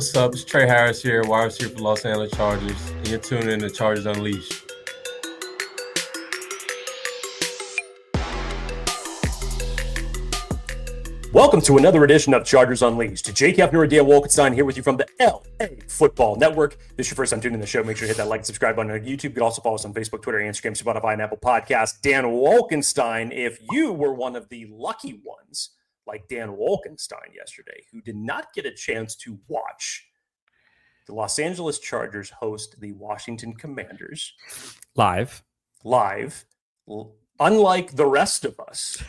What's up? It's Trey Harris here, wide receiver for Los Angeles Chargers. And you're tuning in to Chargers Unleashed. Welcome to another edition of Chargers Unleashed. Jake Hefner and Wolkenstein here with you from the LAFB Network. If this is your first time tuning in the show, make sure to hit that like and subscribe button on YouTube. You can also follow us on Facebook, Twitter, Instagram, Spotify, and Apple Podcasts. Dan Wolkenstein, if you were one of the lucky ones, like Dan Wolkenstein yesterday, who did not get a chance to watch the Los Angeles Chargers host the Washington Commanders live, unlike the rest of us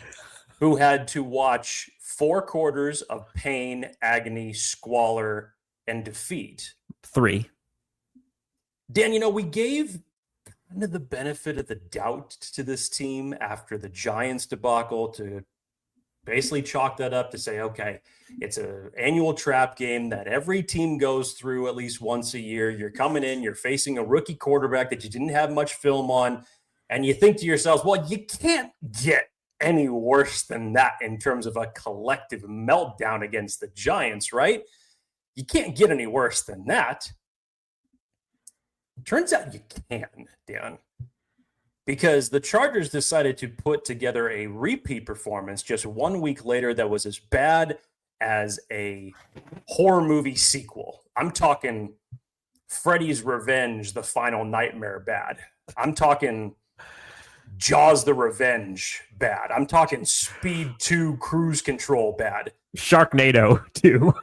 who had to watch 4 quarters of pain, agony, squalor, and defeat. 3. Dan, we gave kind of the benefit of the doubt to this team after the Giants debacle to basically chalk that up to say, okay, it's an annual trap game that every team goes through at least once a year. You're coming in, you're facing a rookie quarterback that you didn't have much film on, and you think to yourselves, well, you can't get any worse than that in terms of a collective meltdown against the Giants, right? You can't get any worse than that. Turns out you can, Dan, because the Chargers decided to put together a repeat performance just 1 week later that was as bad as a horror movie sequel. I'm talking Freddy's Revenge, The Final Nightmare bad. I'm talking Jaws the Revenge bad. I'm talking Speed 2 Cruise Control bad. Sharknado 2.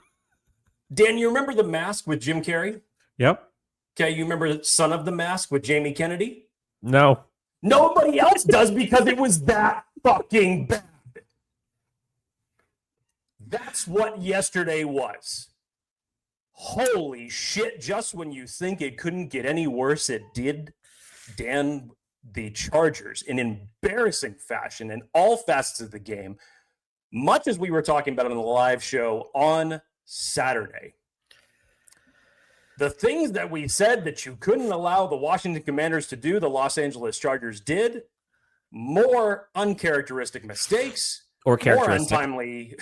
Dan, you remember The Mask with Jim Carrey? Yep. Okay, you remember Son of the Mask with Jamie Kennedy? No. Nobody else does because it was that fucking bad. That's what yesterday was. Holy shit, just when you think it couldn't get any worse, it did. Dan, the Chargers, in embarrassing fashion in all facets of the game, much as we were talking about on the live show on Saturday. The things that we said that you couldn't allow the Washington Commanders to do, the Los Angeles Chargers did. More uncharacteristic mistakes. Or characteristic. More untimely,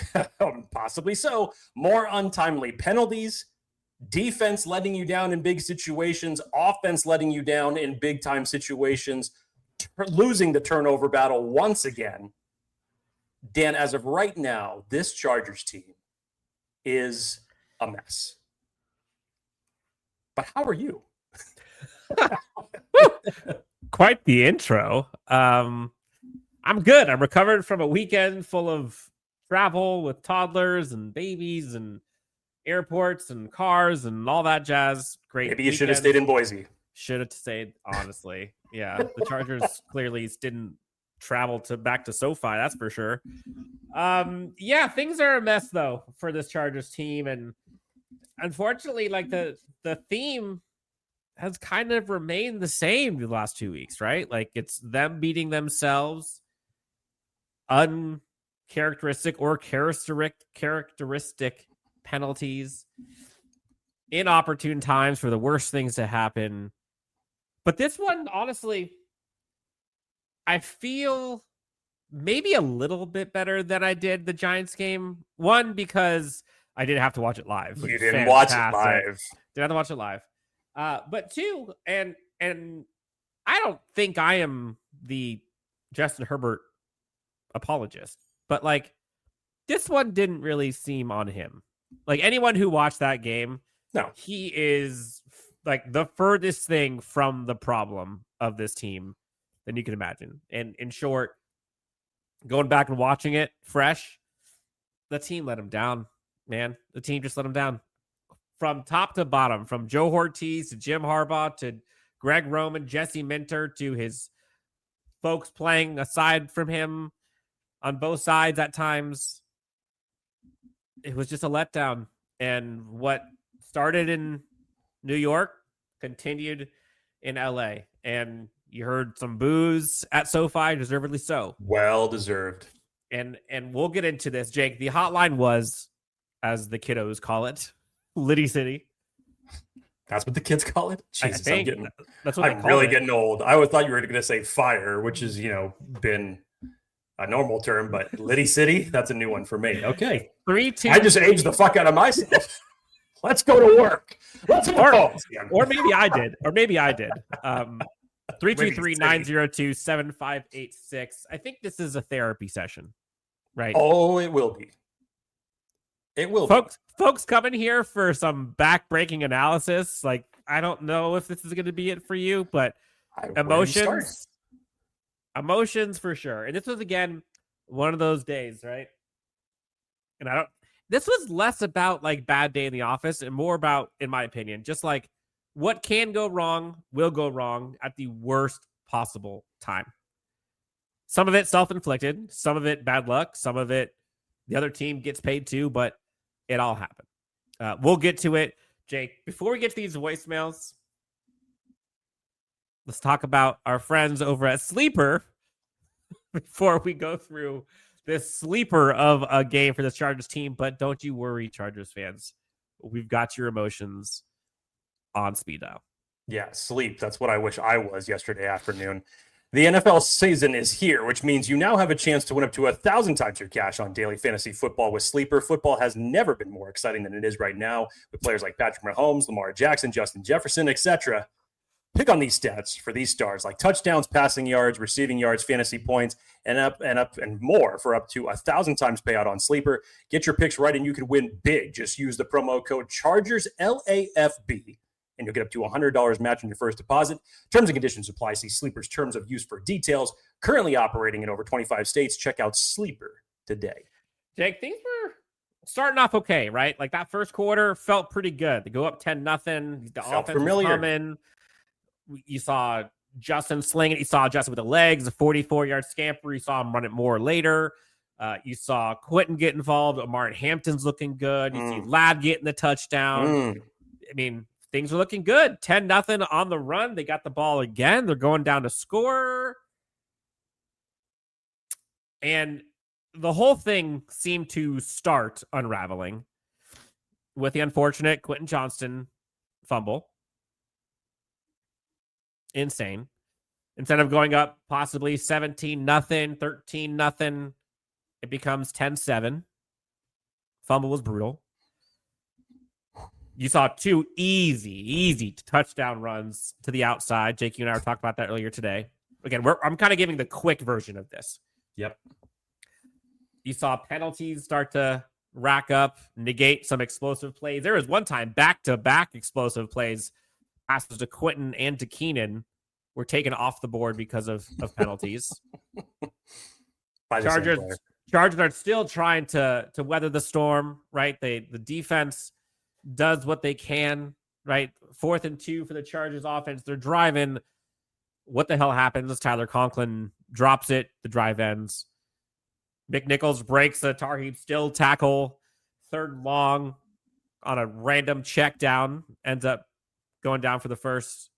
possibly so, more untimely penalties. Defense letting you down in big situations. Offense letting you down in big-time situations. Losing the turnover battle once again. Dan, as of right now, this Chargers team is a mess. But how are you? Quite the intro. I'm good. I'm recovered from a weekend full of travel with toddlers and babies and airports and cars and all that jazz. Great. Maybe you should have stayed in Boise. Should have stayed, honestly. Yeah, the Chargers clearly didn't travel back to SoFi, that's for sure. Yeah, things are a mess though for this Chargers team, and unfortunately, like the theme has kind of remained the same the last 2 weeks, right? Like it's them beating themselves, uncharacteristic or characteristic penalties, inopportune times for the worst things to happen. But this one, honestly, I feel maybe a little bit better than I did the Giants game. One, because I didn't have to watch it live. You didn't watch it live. Didn't have to watch it live. But two, and I don't think I am the Justin Herbert apologist, but like this one didn't really seem on him. Like anyone who watched that game, no, he is like the furthest thing from the problem of this team than you can imagine. And in short, going back and watching it fresh, the team let him down, man. The team just let him down from top to bottom, from Joe Ortiz to Jim Harbaugh to Greg Roman, Jesse Minter to his folks playing aside from him on both sides at times. It was just a letdown. And what started in New York continued in LA. And you heard some boos at SoFi, deservedly so. Well deserved. And we'll get into this, Jake. The hotline was, as the kiddos call it, Liddy City. That's what the kids call it? Jesus, I'm really getting old. I always thought you were going to say fire, which is, been a normal term, but Liddy City, that's a new one for me. Okay. 3-2. I just aged the fuck out of myself. Let's go to work. Let's go. Or maybe I did. 323-902-7586. I think this is a therapy session, right? Oh, it will be. It will folks coming here for some back-breaking analysis. Like, I don't know if this is going to be it for you, but emotions for sure. And this was, again, one of those days, right? And this was less about like bad day in the office and more about, in my opinion, just like what can go wrong will go wrong at the worst possible time. Some of it self-inflicted, some of it bad luck, some of it the other team gets paid too, but it all happened. We'll get to it. Jake, before we get to these voicemails, let's talk about our friends over at Sleeper before we go through this sleeper of a game for this Chargers team. But don't you worry, Chargers fans. We've got your emotions on speed dial. Yeah, sleep. That's what I wish I was yesterday afternoon. The NFL season is here, which means you now have a chance to win up to 1,000 times your cash on daily fantasy football with Sleeper. Football has never been more exciting than it is right now with players like Patrick Mahomes, Lamar Jackson, Justin Jefferson, etc. Pick on these stats for these stars like touchdowns, passing yards, receiving yards, fantasy points, and more for up to 1,000 times payout on Sleeper. Get your picks right and you could win big. Just use the promo code Chargers LAFB. And you'll get up to $100 match on your first deposit. Terms and conditions apply. See Sleeper's terms of use for details. Currently operating in over 25 states. Check out Sleeper today. Jake, things were starting off okay, right? Like that first quarter felt pretty good. They go up 10-0. The offense was coming. You saw Justin sling it. You saw Justin with the legs, a 44-yard scamper. You saw him run it more later. You saw Quentin get involved. Amari Hampton's looking good. You see Ladd getting the touchdown. I mean, things are looking good. 10-0 on the run. They got the ball again. They're going down to score. And the whole thing seemed to start unraveling with the unfortunate Quentin Johnston fumble. Insane. Instead of going up possibly 17-0, 13-0, it becomes 10-7. Fumble was brutal. You saw two easy touchdown runs to the outside. Jake, you and I were talking about that earlier today. Again, I'm kind of giving the quick version of this. Yep. You saw penalties start to rack up, negate some explosive plays. There was one time back-to-back explosive plays. Passes to Quentin and to Keenan were taken off the board because of penalties. Chargers are still trying to weather the storm, right? The defense does what they can, right? 4th and 2 for the Chargers offense. They're driving. What the hell happens? Tyler Conklin drops it. The drive ends. McNichols breaks a Tarheeb still tackle. 3rd long on a random check down. Ends up going down for the first.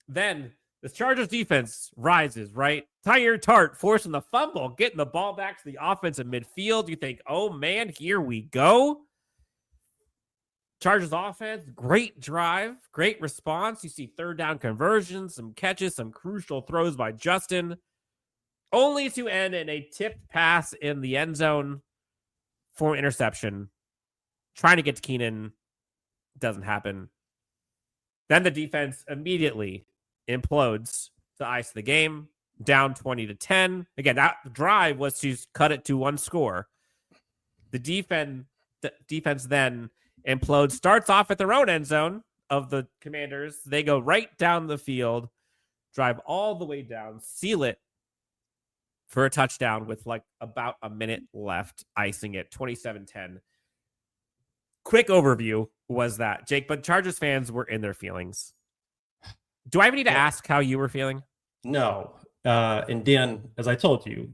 Then the Chargers defense rises, right? Tyler Tart forcing the fumble, getting the ball back to the offense in midfield. You think, oh man, here we go. Chargers offense, great drive, great response. You see 3rd down conversions, some catches, some crucial throws by Justin, only to end in a tipped pass in the end zone for interception. Trying to get to Keenan, doesn't happen. Then the defense immediately implodes to ice the game, down 20-10. Again, that drive was to cut it to 1 score. The defense then implodes, starts off at their own end zone of the Commanders. They go right down the field, drive all the way down, seal it for a touchdown with like about a minute left, icing it 27-10. Quick overview was that, Jake, but Chargers fans were in their feelings. Do I even need to ask how you were feeling? No. And Dan, as I told you,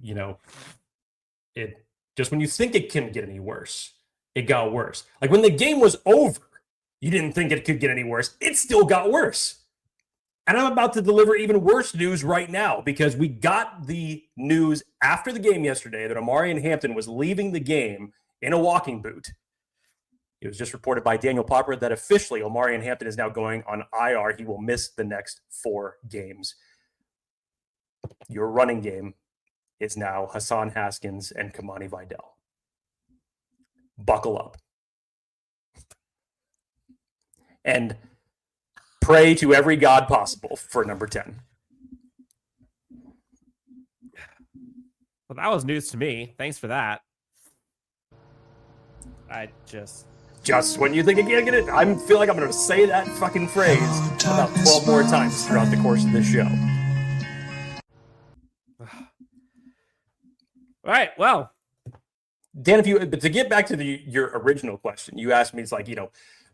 it just when you think it couldn't get any worse, it got worse. Like when the game was over, you didn't think it could get any worse. It still got worse. And I'm about to deliver even worse news right now because we got the news after the game yesterday that Amari Hampton was leaving the game in a walking boot. It was just reported by Daniel Popper that officially Omari Hampton is now going on IR. He will miss the next 4 games. Your running game is now Hassan Haskins and Kamani Vidal. Buckle up. and pray to every god possible for number 10. Well, that was news to me. Thanks for that. Just when you think you can't get it, I feel like I'm going to say that fucking phrase about 12 more times throughout the course of this show. All right, well. Dan, but to get back to your original question, you asked me, it's like,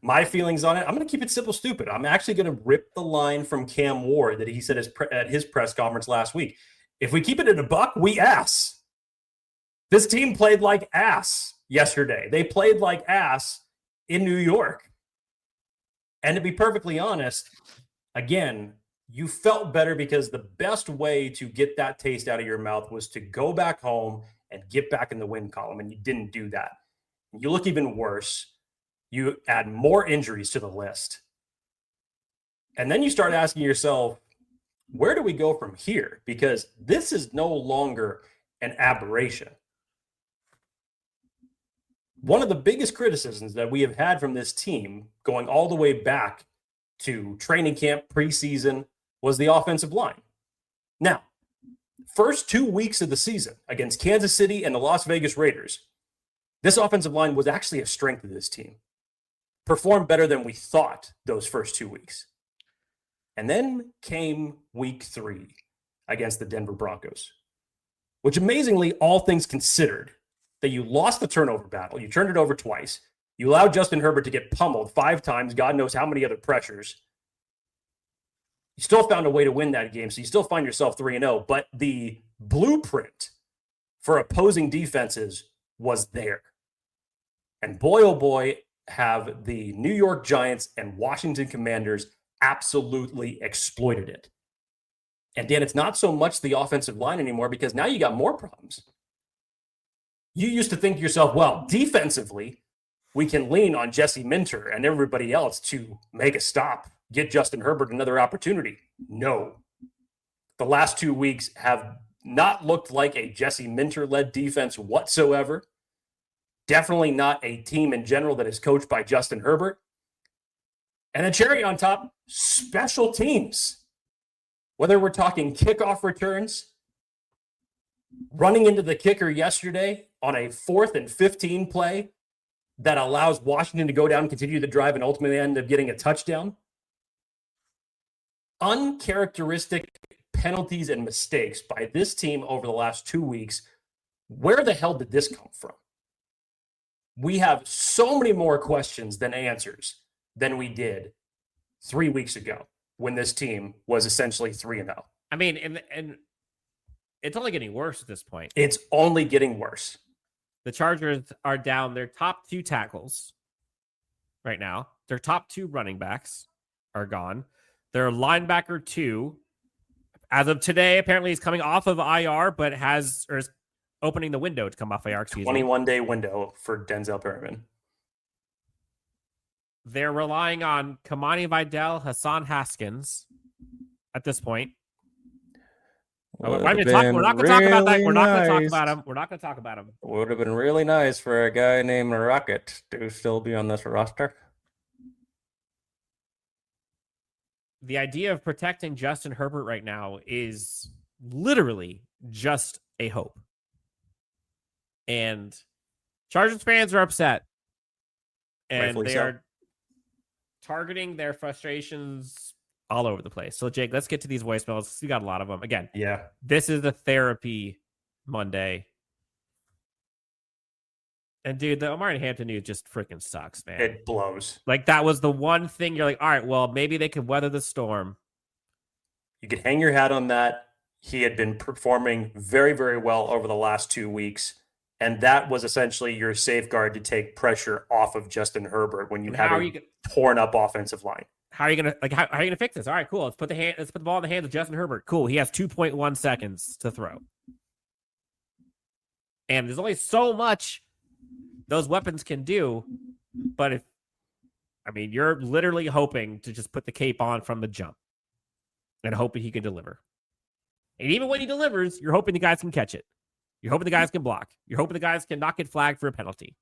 my feelings on it. I'm going to keep it simple, stupid. I'm actually going to rip the line from Cam Ward that he said at his press conference last week. If we keep it in a buck, we ass. This team played like ass yesterday. They played like ass in New York. And to be perfectly honest, again, you felt better because the best way to get that taste out of your mouth was to go back home and get back in the win column, and you didn't do that. You look even worse. You add more injuries to the list. And then you start asking yourself, where do we go from here? Because this is no longer an aberration. One of the biggest criticisms that we have had from this team going all the way back to training camp, preseason, was the offensive line. Now, first 2 weeks of the season against Kansas City and the Las Vegas Raiders, this offensive line was actually a strength of this team. Performed better than we thought those first 2 weeks. And then came week 3 against the Denver Broncos, which amazingly, all things considered, that you lost the turnover battle. You turned it over twice. You allowed Justin Herbert to get pummeled 5 times, God knows how many other pressures. You still found a way to win that game, so you still find yourself 3-0, but the blueprint for opposing defenses was there. And boy, oh boy, have the New York Giants and Washington Commanders absolutely exploited it. And Dan, it's not so much the offensive line anymore because now you got more problems. You used to think to yourself, well, defensively, we can lean on Jesse Minter and everybody else to make a stop, get Justin Herbert another opportunity. No. The last 2 weeks have not looked like a Jesse Minter-led defense whatsoever. Definitely not a team in general that is coached by Justin Herbert. And a cherry on top, special teams. Whether we're talking kickoff returns, running into the kicker yesterday on a 4th and 15 play that allows Washington to go down, continue the drive, and ultimately end up getting a touchdown. Uncharacteristic penalties and mistakes by this team over the last 2 weeks. Where the hell did this come from? We have so many more questions than answers than we did 3 weeks ago when this team was essentially 3-0. I mean, and it's only getting worse at this point. It's only getting worse. The Chargers are down their top 2 tackles right now. Their top 2 running backs are gone. Their linebacker 2, as of today, apparently is coming off of IR, but is opening the window to come off IR. 21-day window for Denzel Perryman. They're relying on Kamani Vidal, Hassan Haskins at this point. We're not going to talk about that. We're not going to talk about him. We're not going to talk about him. Would have been really nice for a guy named Rocket to still be on this roster. The idea of protecting Justin Herbert right now is literally just a hope. And Chargers fans are upset. And Rightfully they so. are targeting their frustrations all over the place. So, Jake, let's get to these voicemails. We got a lot of them. Again, Yeah. this is a therapy Monday. And, dude, the Omari Hampton news just freaking sucks, man. It blows. Like, that was the one thing you're like, all right, well, maybe they could weather the storm. You could hang your hat on that. He had been performing very, very well over the last 2 weeks. And that was essentially your safeguard to take pressure off of Justin Herbert when you have a torn up offensive line. How are you gonna how are you gonna fix this? All right, cool. Let's put the ball in the hands of Justin Herbert. Cool. He has 2.1 seconds to throw. And there's only so much those weapons can do. But you're literally hoping to just put the cape on from the jump and hoping he can deliver. And even when he delivers, you're hoping the guys can catch it. You're hoping the guys can block. You're hoping the guys can not get flagged for a penalty.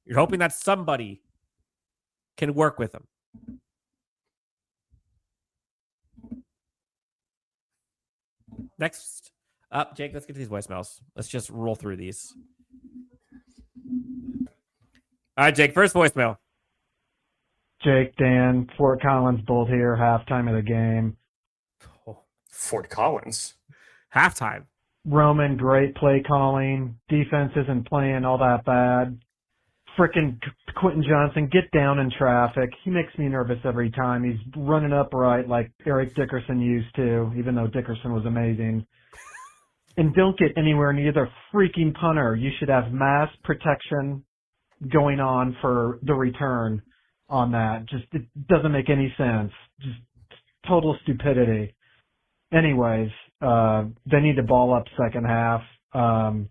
You're hoping that somebody can work with him. Next up, Jake, let's get to these voicemails. Let's just roll through these. All right, Jake, first voicemail. Jake, Dan, Fort Collins, both here, halftime of the game. Oh, Fort Collins. Halftime. Roman, great play calling. Defense isn't playing all that bad. Frickin' Quentin Johnston, get down in traffic. He makes me nervous every time. He's running upright like Eric Dickerson used to, even though Dickerson was amazing. And don't get anywhere near the freaking punter. You should have mass protection going on for the return on that. Just, it doesn't make any sense. Just total stupidity. Anyways, they need to ball up second half and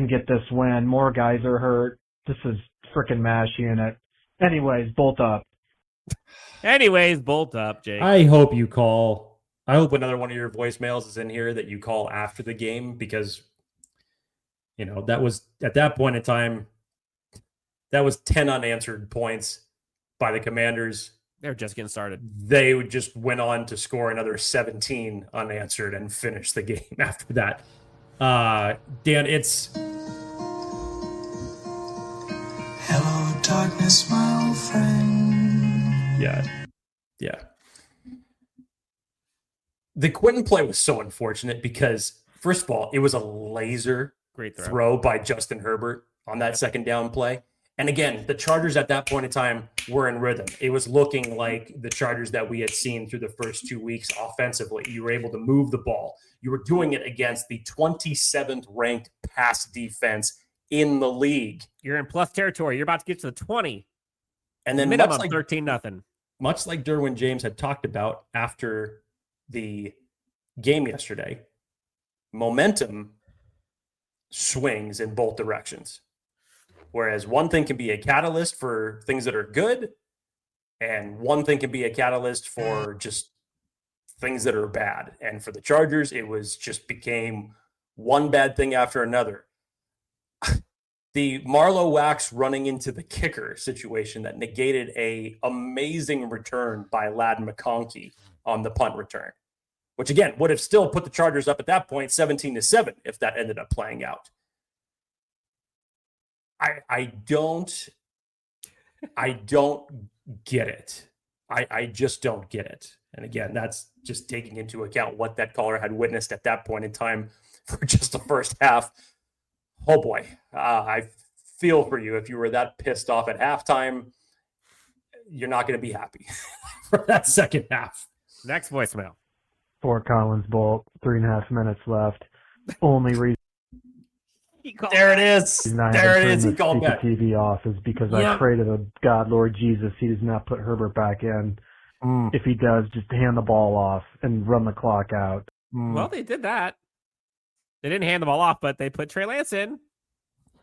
get this win. More guys are hurt. This is frickin' MASH unit. Anyways, bolt up. Jake. I hope you call. I hope another one of your voicemails is in here that you call after the game, because, you know, that was, at that point in time, that was 10 unanswered points by the Commanders. They're just getting started. They just went on to score another 17 unanswered and finish the game after that. Dan, it's... Hello, darkness, my old friend. Yeah. The Quentin play was so unfortunate because, first of all, it was a laser Great throw by Justin Herbert on that second down play. And again, the Chargers at that point in time were in rhythm. It was looking like the Chargers that we had seen through the first 2 weeks offensively. You were able to move the ball. You were doing it against the 27th ranked pass defense in the league. You're in plus territory. You're about to get to the 20. And then minimum 13-0. Much like Derwin James had talked about after the game yesterday, momentum swings in both directions. Whereas one thing can be a catalyst for things that are good, and one thing can be a catalyst for just things that are bad. And for the Chargers, it was just became one bad thing after another. The Marlowe Wax running into the kicker situation that negated a amazing return by Ladd McConkey on the punt return, which again would have still put the Chargers up at that point 17-7 if that ended up playing out. I don't get it. I just don't get it. And again, that's just taking into account what that caller had witnessed at that point in time for just the first half. Oh boy, I feel for you. If you were that pissed off at halftime, you're not going to be happy for that second half. Next voicemail. Fort Collins, Bolt, 3.5 minutes left. Only reason There it is. There it is. He called back. TV off is because I pray to the God, Lord Jesus, he does not put Herbert back in. If he does, just hand the ball off and run the clock out. Well, they did that. They didn't hand the ball off, but they put Trey Lance in.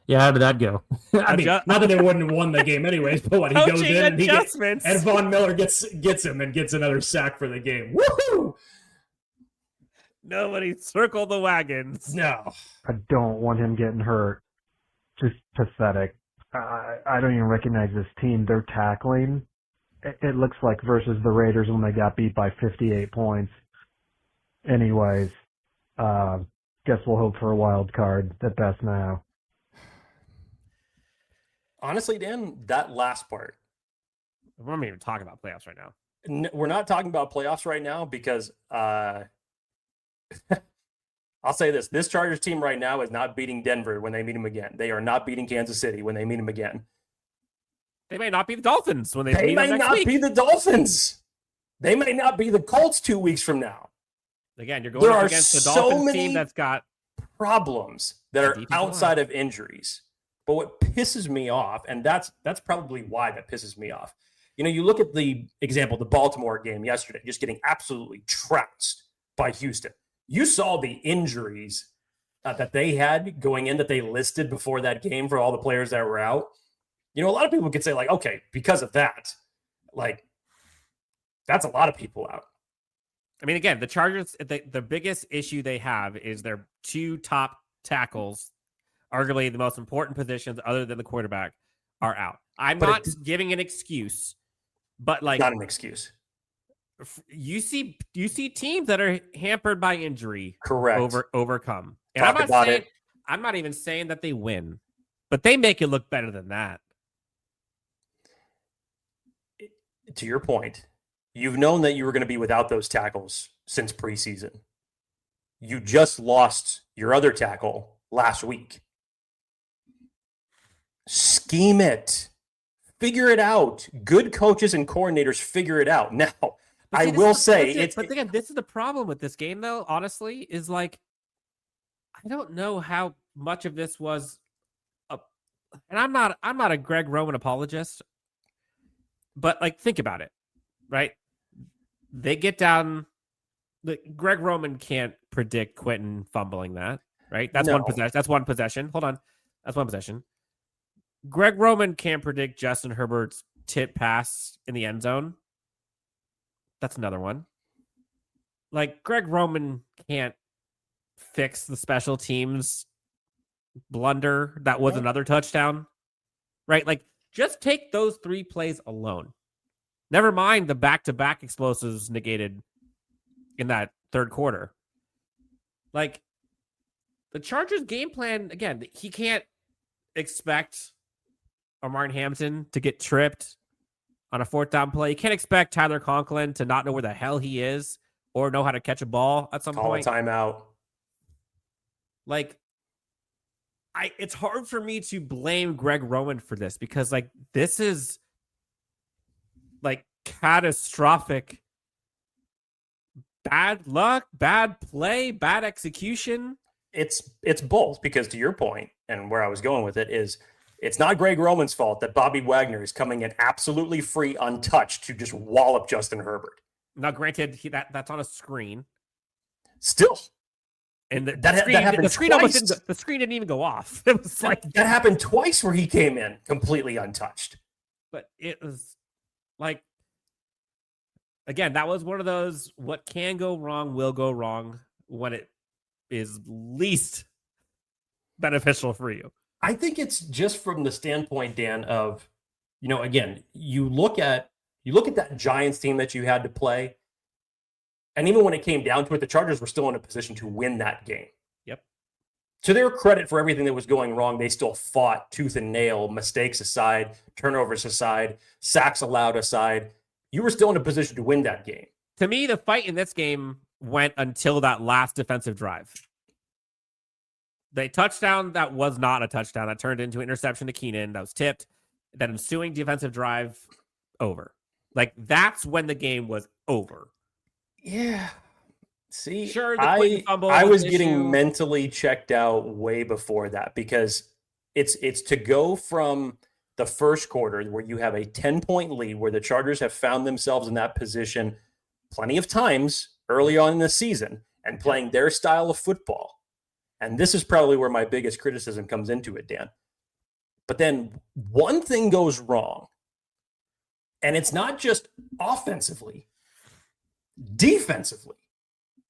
Yeah, how did that go? I mean, not that they wouldn't have won the game anyways, but what, he goes in and Von Miller gets him and gets another sack for the game. Woohoo! Nobody circled the wagons. No. I don't want him getting hurt. Just pathetic. I don't even recognize this team. They're tackling. It looks like versus the Raiders when they got beat by 58 points. Anyways, guess we'll hope for a wild card at best now. Honestly, Dan, that last part. We're not even talking about playoffs right now. We're not talking about playoffs right now because I'll say this. This Chargers team right now is not beating Denver when they meet them again. They are not beating Kansas City when they meet them again. They may not be the Dolphins when they They meet them may next not week. be the Dolphins. They may not be the Colts 2 weeks from now. Again, you're going up against the Dolphins team that's got problems that are defensive outside of injuries. But what pisses me off, and that's probably why that pisses me off. You know, you look at the example, the Baltimore game yesterday, just getting absolutely trounced by Houston. You saw the injuries that they had going in that they listed before that game for all the players that were out. You know, a lot of people could say, like, okay, because of that, like, that's a lot of people out. I mean, again, the Chargers, the biggest issue they have is their two top tackles, arguably the most important positions other than the quarterback, are out. I'm not giving an excuse, but like, not an excuse. you see teams that are hampered by injury Correct. overcome. And Talk about it. I'm not even saying that they win, but they make it look better than that. To your point, you've known that you were going to be without those tackles since preseason. You just lost your other tackle last week. Scheme it. Figure it out. Good coaches and coordinators figure it out. Now, I will say but again, this is the problem with this game, though. Honestly, is like I don't know how much of this was, and I'm not a Greg Roman apologist, but like think about it, right? They get down. Greg Roman can't predict Quentin fumbling that, right? That's one possession. That's one possession. Hold on, that's one possession. Greg Roman can't predict Justin Herbert's tip pass in the end zone. That's another one. Like Greg Roman can't fix the special teams blunder that was another touchdown, right? Like just take those 3 plays alone. Never mind the back-to-back explosives negated in that third quarter. Like the Chargers game plan, again, he can't expect Martin Hampton to get tripped on a 4th down play. You can't expect Tyler Conklin to not know where the hell he is or know how to catch a ball at some point. Call a timeout. Like, it's hard for me to blame Greg Roman for this because, like, this is like catastrophic bad luck, bad play, bad execution. It's both because to your point and where I was going with it is it's not Greg Roman's fault that Bobby Wagner is coming in absolutely free, untouched to just wallop Justin Herbert. Now, granted, that's on a screen. Still. And the screen didn't even go off. It was like that happened twice where he came in completely untouched. But it was like, again, that was one of those what can go wrong will go wrong when it is least beneficial for you. I think it's just from the standpoint, Dan, of, again, you look at that Giants team that you had to play. And even when it came down to it, the Chargers were still in a position to win that game. Yep. To their credit for everything that was going wrong, they still fought tooth and nail, mistakes aside, turnovers aside, sacks allowed aside. You were still in a position to win that game. To me, the fight in this game went until that last defensive drive. The touchdown that was not a touchdown that turned into an interception to Keenan that was tipped. That ensuing defensive drive over. Like, that's when the game was over. Yeah. See, sure, I was getting mentally checked out way before that because it's to go from the first quarter where you have a 10-point lead where the Chargers have found themselves in that position plenty of times early on in the season and playing their style of football. And this is probably where my biggest criticism comes into it, Dan. But then one thing goes wrong, and it's not just offensively, defensively.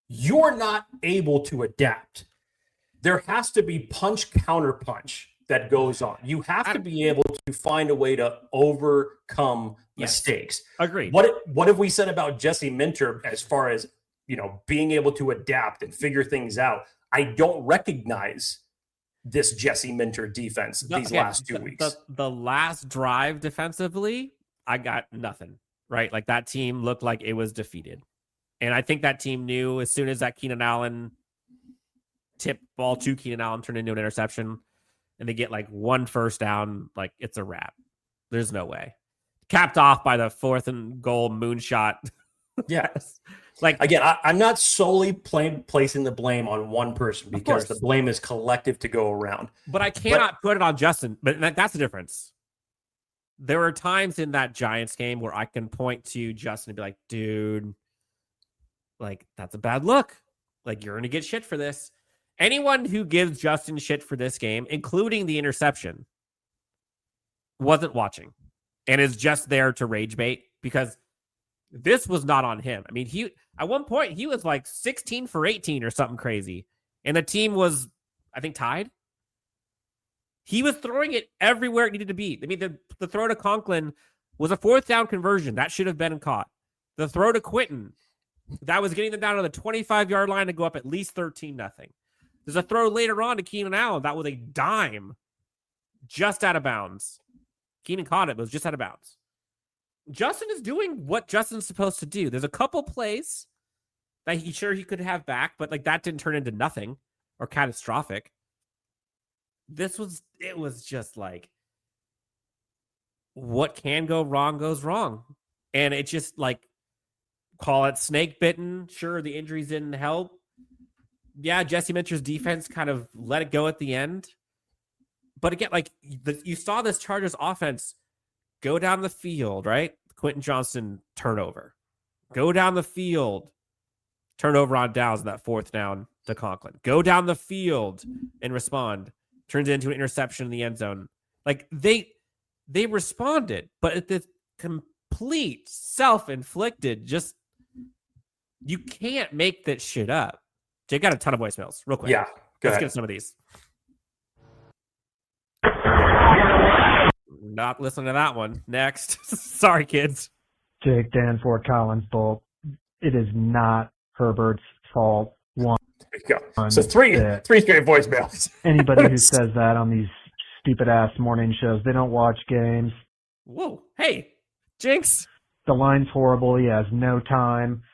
You're not able to adapt. There has to be punch counter punch that goes on. You have to be able to find a way to overcome mistakes. Agreed. What have we said about Jesse Minter as far as, being able to adapt and figure things out? I don't recognize this Jesse Minter defense these last 2 weeks. The last drive defensively, I got nothing, right? Like that team looked like it was defeated. And I think that team knew as soon as that Keenan Allen tip ball to Keenan Allen turned into an interception and they get like 1 first down, like it's a wrap. There's no way. Capped off by the 4th and goal moonshot. Yes. Like, again, I'm not solely placing the blame on one person because the blame is collective to go around. But I cannot put it on Justin. But that's the difference. There are times in that Giants game where I can point to Justin and be like, dude, like, that's a bad look. Like, you're going to get shit for this. Anyone who gives Justin shit for this game, including the interception, wasn't watching and is just there to rage bait because this was not on him. I mean, at one point, he was like 16 for 18 or something crazy. And the team was, I think, tied. He was throwing it everywhere it needed to be. I mean, the throw to Conklin was a 4th down conversion. That should have been caught. The throw to Quentin, that was getting them down to the 25-yard line to go up at least 13-0. There's a throw later on to Keenan Allen. That was a dime just out of bounds. Keenan caught it, but it was just out of bounds. Justin is doing what Justin's supposed to do. There's a couple plays that he could have back, but like that didn't turn into nothing or catastrophic. It was just like what can go wrong goes wrong. And it just like, call it snake bitten. Sure, the injuries didn't help. Yeah, Jesse Minter's defense kind of let it go at the end. But again, like you saw this Chargers offense go down the field, right? Quentin Johnston turnover. Go down the field. Turnover on downs in that fourth down to Conklin. Go down the field and respond. Turns into an interception in the end zone. Like they responded, but at the complete self-inflicted, just you can't make that shit up. Jay got a ton of voicemails real quick. Yeah, let's get some of these. Not listening to that one. Next. Sorry, kids. Jake Danforth, Collins Bolt. It is not Herbert's fault. One. There you go. So three straight voicemails. Anybody who says that on these stupid ass morning shows, they don't watch games. Whoa. Hey, Jinx. The line's horrible. He has no time.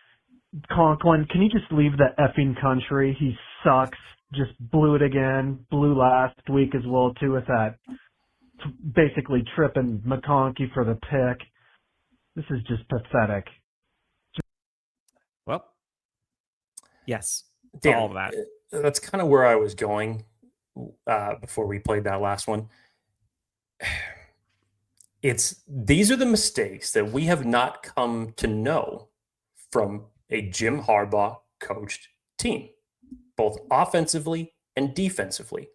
Conklin, can you just leave the effing country? He sucks. Just blew it again. Blew last week as well, too, with that basically tripping McConkey for the pick. This is just pathetic. Well, yes. Dan, all of that. That's kind of where I was going before we played that last one. These are the mistakes that we have not come to know from a Jim Harbaugh coached team, both offensively and defensively.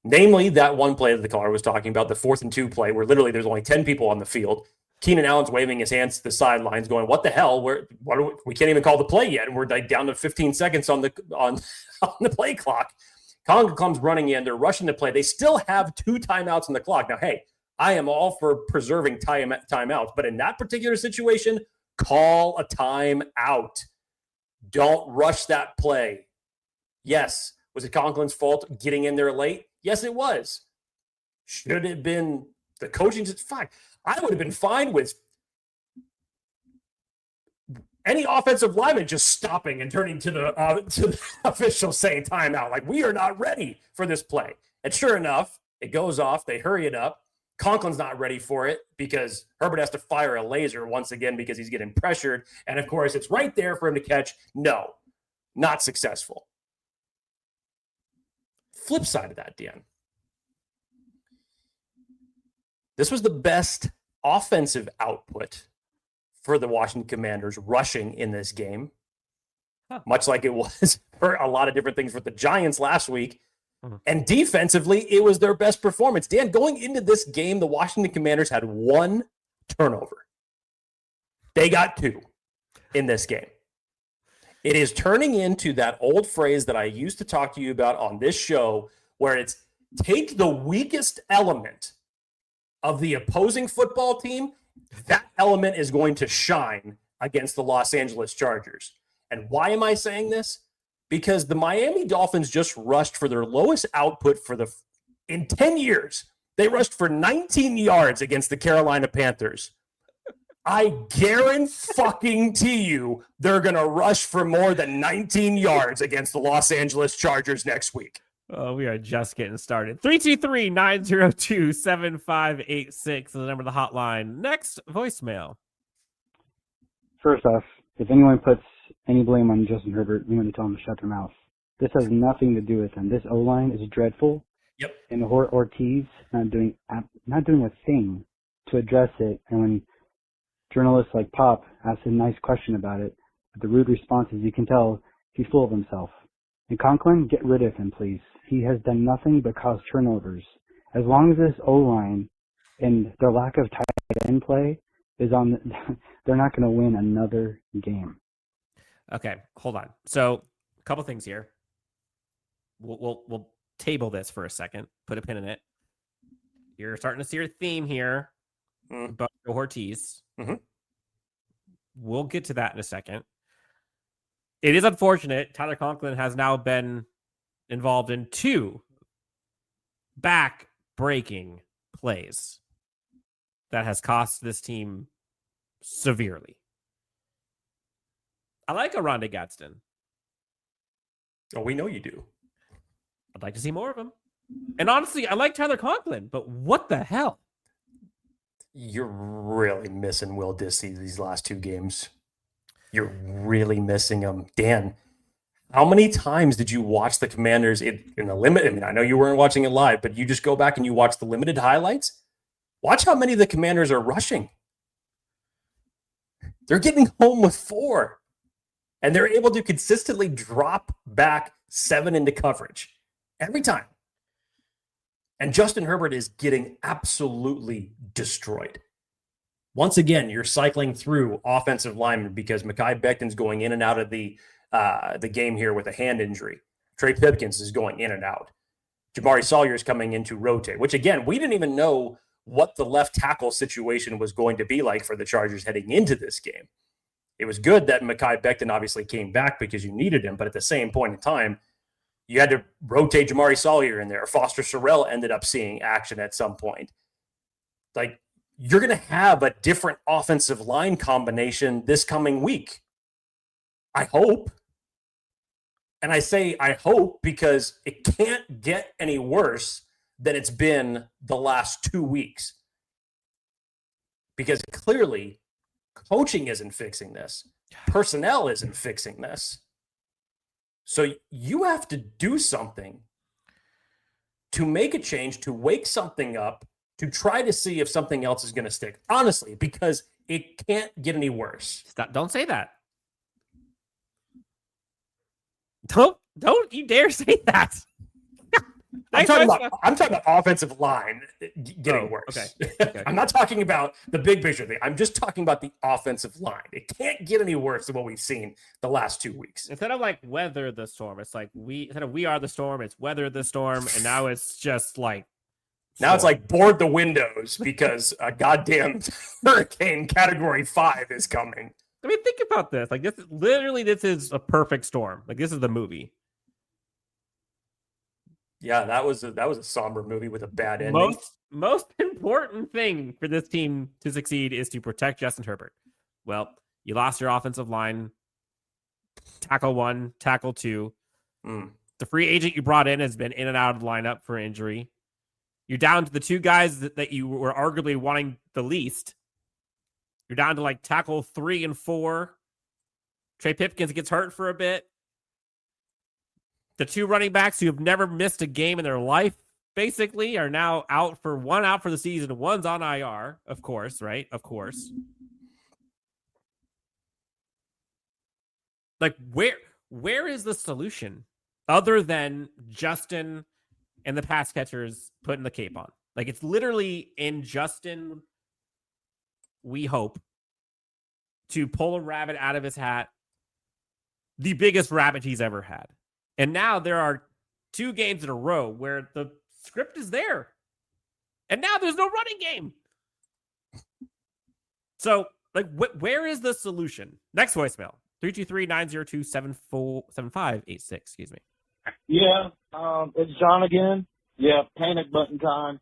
Namely, that one play that the caller was talking about, the 4th and 2 play, where literally there's only 10 people on the field. Keenan Allen's waving his hands to the sidelines, going, "What the hell? We can't even call the play yet, and we're like down to 15 seconds on the play clock." Conklin comes running in. They're rushing the play. They still have 2 timeouts on the clock. Now, hey, I am all for preserving timeouts, but in that particular situation, call a timeout. Don't rush that play. Yes, was it Conklin's fault getting in there late? Yes, it was. Should it have been the coaching? Fine. I would have been fine with any offensive lineman just stopping and turning to the official saying timeout. Like, we are not ready for this play. And sure enough, it goes off. They hurry it up. Conklin's not ready for it because Herbert has to fire a laser once again because he's getting pressured. And, of course, it's right there for him to catch. No, not successful. Flip side of that, Dan. This was the best offensive output for the Washington Commanders rushing in this game, much like it was for a lot of different things for the Giants last week. And defensively, it was their best performance. Dan, going into this game, the Washington Commanders had 1 turnover. They got 2 in this game. It is turning into that old phrase that I used to talk to you about on this show, where it's take the weakest element of the opposing football team, that element is going to shine against the Los Angeles Chargers. And why am I saying this? Because the Miami Dolphins just rushed for their lowest output in 10 years. They rushed for 19 yards against the Carolina Panthers. I guarantee you they're going to rush for more than 19 yards against the Los Angeles Chargers next week. Oh, we are just getting started. 323-902-7586 is the number of the hotline. Next voicemail. First off, if anyone puts any blame on Justin Herbert, you want to tell them to shut their mouth. This has nothing to do with him. This O-line is dreadful. Yep. And Ortiz not doing a thing to address it. And when journalists like Pop ask a nice question about it, with the rude responses, you can tell he's full of himself. And Conklin, get rid of him, please. He has done nothing but cause turnovers. As long as this O-line and their lack of tight end play is on, they're not going to win another game. Okay, hold on. So, a couple things here. We'll table this for a second. Put a pin in it. You're starting to see your theme here about Ortiz. Mm-hmm. We'll get to that in a second. It is unfortunate. Tyler Conklin has now been involved in 2 back-breaking plays that has cost this team severely. I like Aronde Gadsden. Oh, we know you do. I'd like to see more of him. And honestly, I like Tyler Conklin, but what the hell? You're really missing Will Disley these last 2 games. You're really missing him. Dan, how many times did you watch the Commanders in the limit? I mean, I know you weren't watching it live, but you just go back and you watch the limited highlights. Watch how many of the Commanders are rushing. They're getting home with 4. And they're able to consistently drop back 7 into coverage every time. And Justin Herbert is getting absolutely destroyed. Once again, you're cycling through offensive linemen because Mekhi Becton's going in and out of the game here with a hand injury. Trey Pipkins is going in and out. Jamari Sawyer is coming in to rotate, which again, we didn't even know what the left tackle situation was going to be like for the Chargers heading into this game. It was good that Mekhi Becton obviously came back because you needed him, but at the same point in time, you had to rotate Jamari Sawyer in there. Foster Sorrell ended up seeing action at some point. Like, you're going to have a different offensive line combination this coming week. I hope. And I say I hope because it can't get any worse than it's been the last 2 weeks. Because clearly, coaching isn't fixing this. Personnel isn't fixing this. So you have to do something to make a change, to wake something up, to try to see if something else is going to stick. Honestly, because it can't get any worse. Stop, don't say that. Don't you dare say that. I'm talking about offensive line getting worse. Okay. I'm not talking about the big picture thing. I'm just talking about the offensive line. It can't get any worse than what we've seen the last 2 weeks. Instead of like weather the storm, it's like we are the storm, it's weather the storm, and now it's just like now it's like board the windows because a goddamn hurricane category 5 is coming. I mean, think about this. Like this is a perfect storm. Like this is the movie. Yeah, that was a somber movie with a bad ending. Most important thing for this team to succeed is to protect Justin Herbert. Well, you lost your offensive line, tackle 1, tackle 2. The free agent you brought in has been in and out of the lineup for injury. You're down to the 2 guys that you were arguably wanting the least. You're down to like tackle 3 and 4. Trey Pipkins gets hurt for a bit. The 2 running backs who have never missed a game in their life, basically, are now out for the season. One's on IR, of course, right? Of course. Like, where is the solution other than Justin and the pass catchers putting the cape on? Like, it's literally in Justin, we hope, to pull a rabbit out of his hat, the biggest rabbit he's ever had. And now there are 2 games in a row where the script is there. And now there's no running game. So, like, where is the solution? Next voicemail, 323-902-7586. Excuse me. Yeah, it's John again. Yeah, panic button time.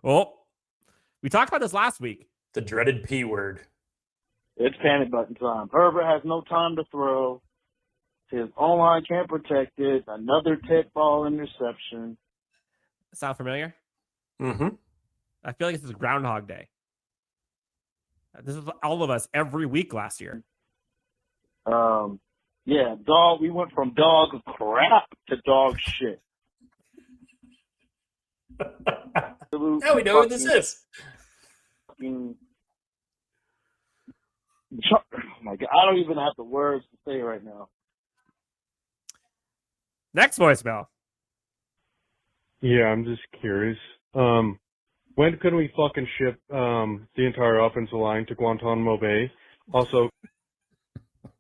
Oh, we talked about this last week. The dreaded P word. It's panic button time. Herbert has no time to throw. His O-line can't protect it. Another tip ball interception. Sound familiar? Mm-hmm. I feel like this is Groundhog Day. This is all of us every week last year. Yeah, we went from dog crap to dog shit. Now we know what this is. Oh my God, I don't even have the words to say right now. Next voicemail. Yeah, I'm just curious. When can we fucking ship the entire offensive line to Guantanamo Bay? Also,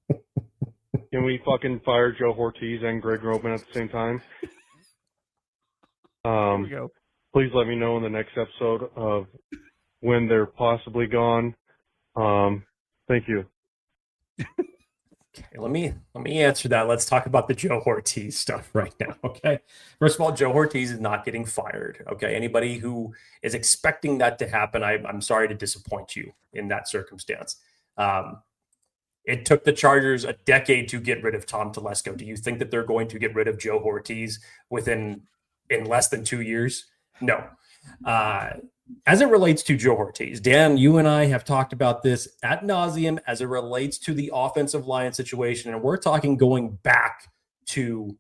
can we fucking fire Joe Ortiz and Greg Roman at the same time? Here we go. Please let me know in the next episode of when they're possibly gone. Thank you. Okay, let me answer that. Let's talk about the Joe Ortiz stuff right now. Okay. First of all, Joe Ortiz is not getting fired. Okay. Anybody who is expecting that to happen, I'm sorry to disappoint you in that circumstance. It took the Chargers a decade to get rid of Tom Telesco. Do you think that they're going to get rid of Joe Ortiz in less than 2 years? No. As it relates to Joe Ortiz, Dan, you and I have talked about this ad nauseum as it relates to the offensive line situation, and we're talking going back to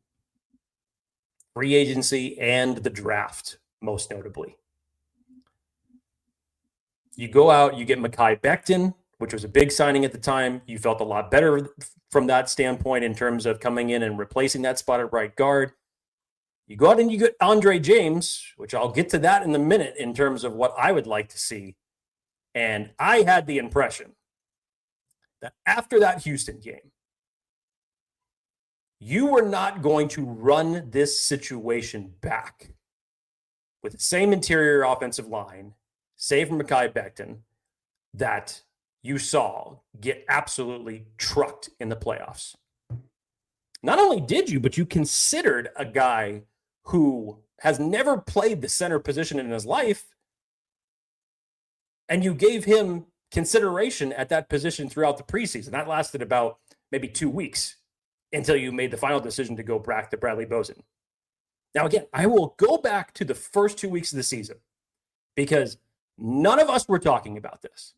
free agency and the draft, most notably. You go out, you get Mekhi Becton, which was a big signing at the time. You felt a lot better from that standpoint in terms of coming in and replacing that spot at right guard. You go out and you get Andre James, which I'll get to that in a minute in terms of what I would like to see. And I had the impression that after that Houston game, you were not going to run this situation back with the same interior offensive line, save for Mekhi Becton, that you saw get absolutely trucked in the playoffs. Not only did you, but you considered a guy who has never played the center position in his life, and you gave him consideration at that position throughout the preseason. That lasted about maybe 2 weeks until you made the final decision to go back to Bradley Bosa. Now, again, I will go back to the first 2 weeks of the season because none of us were talking about this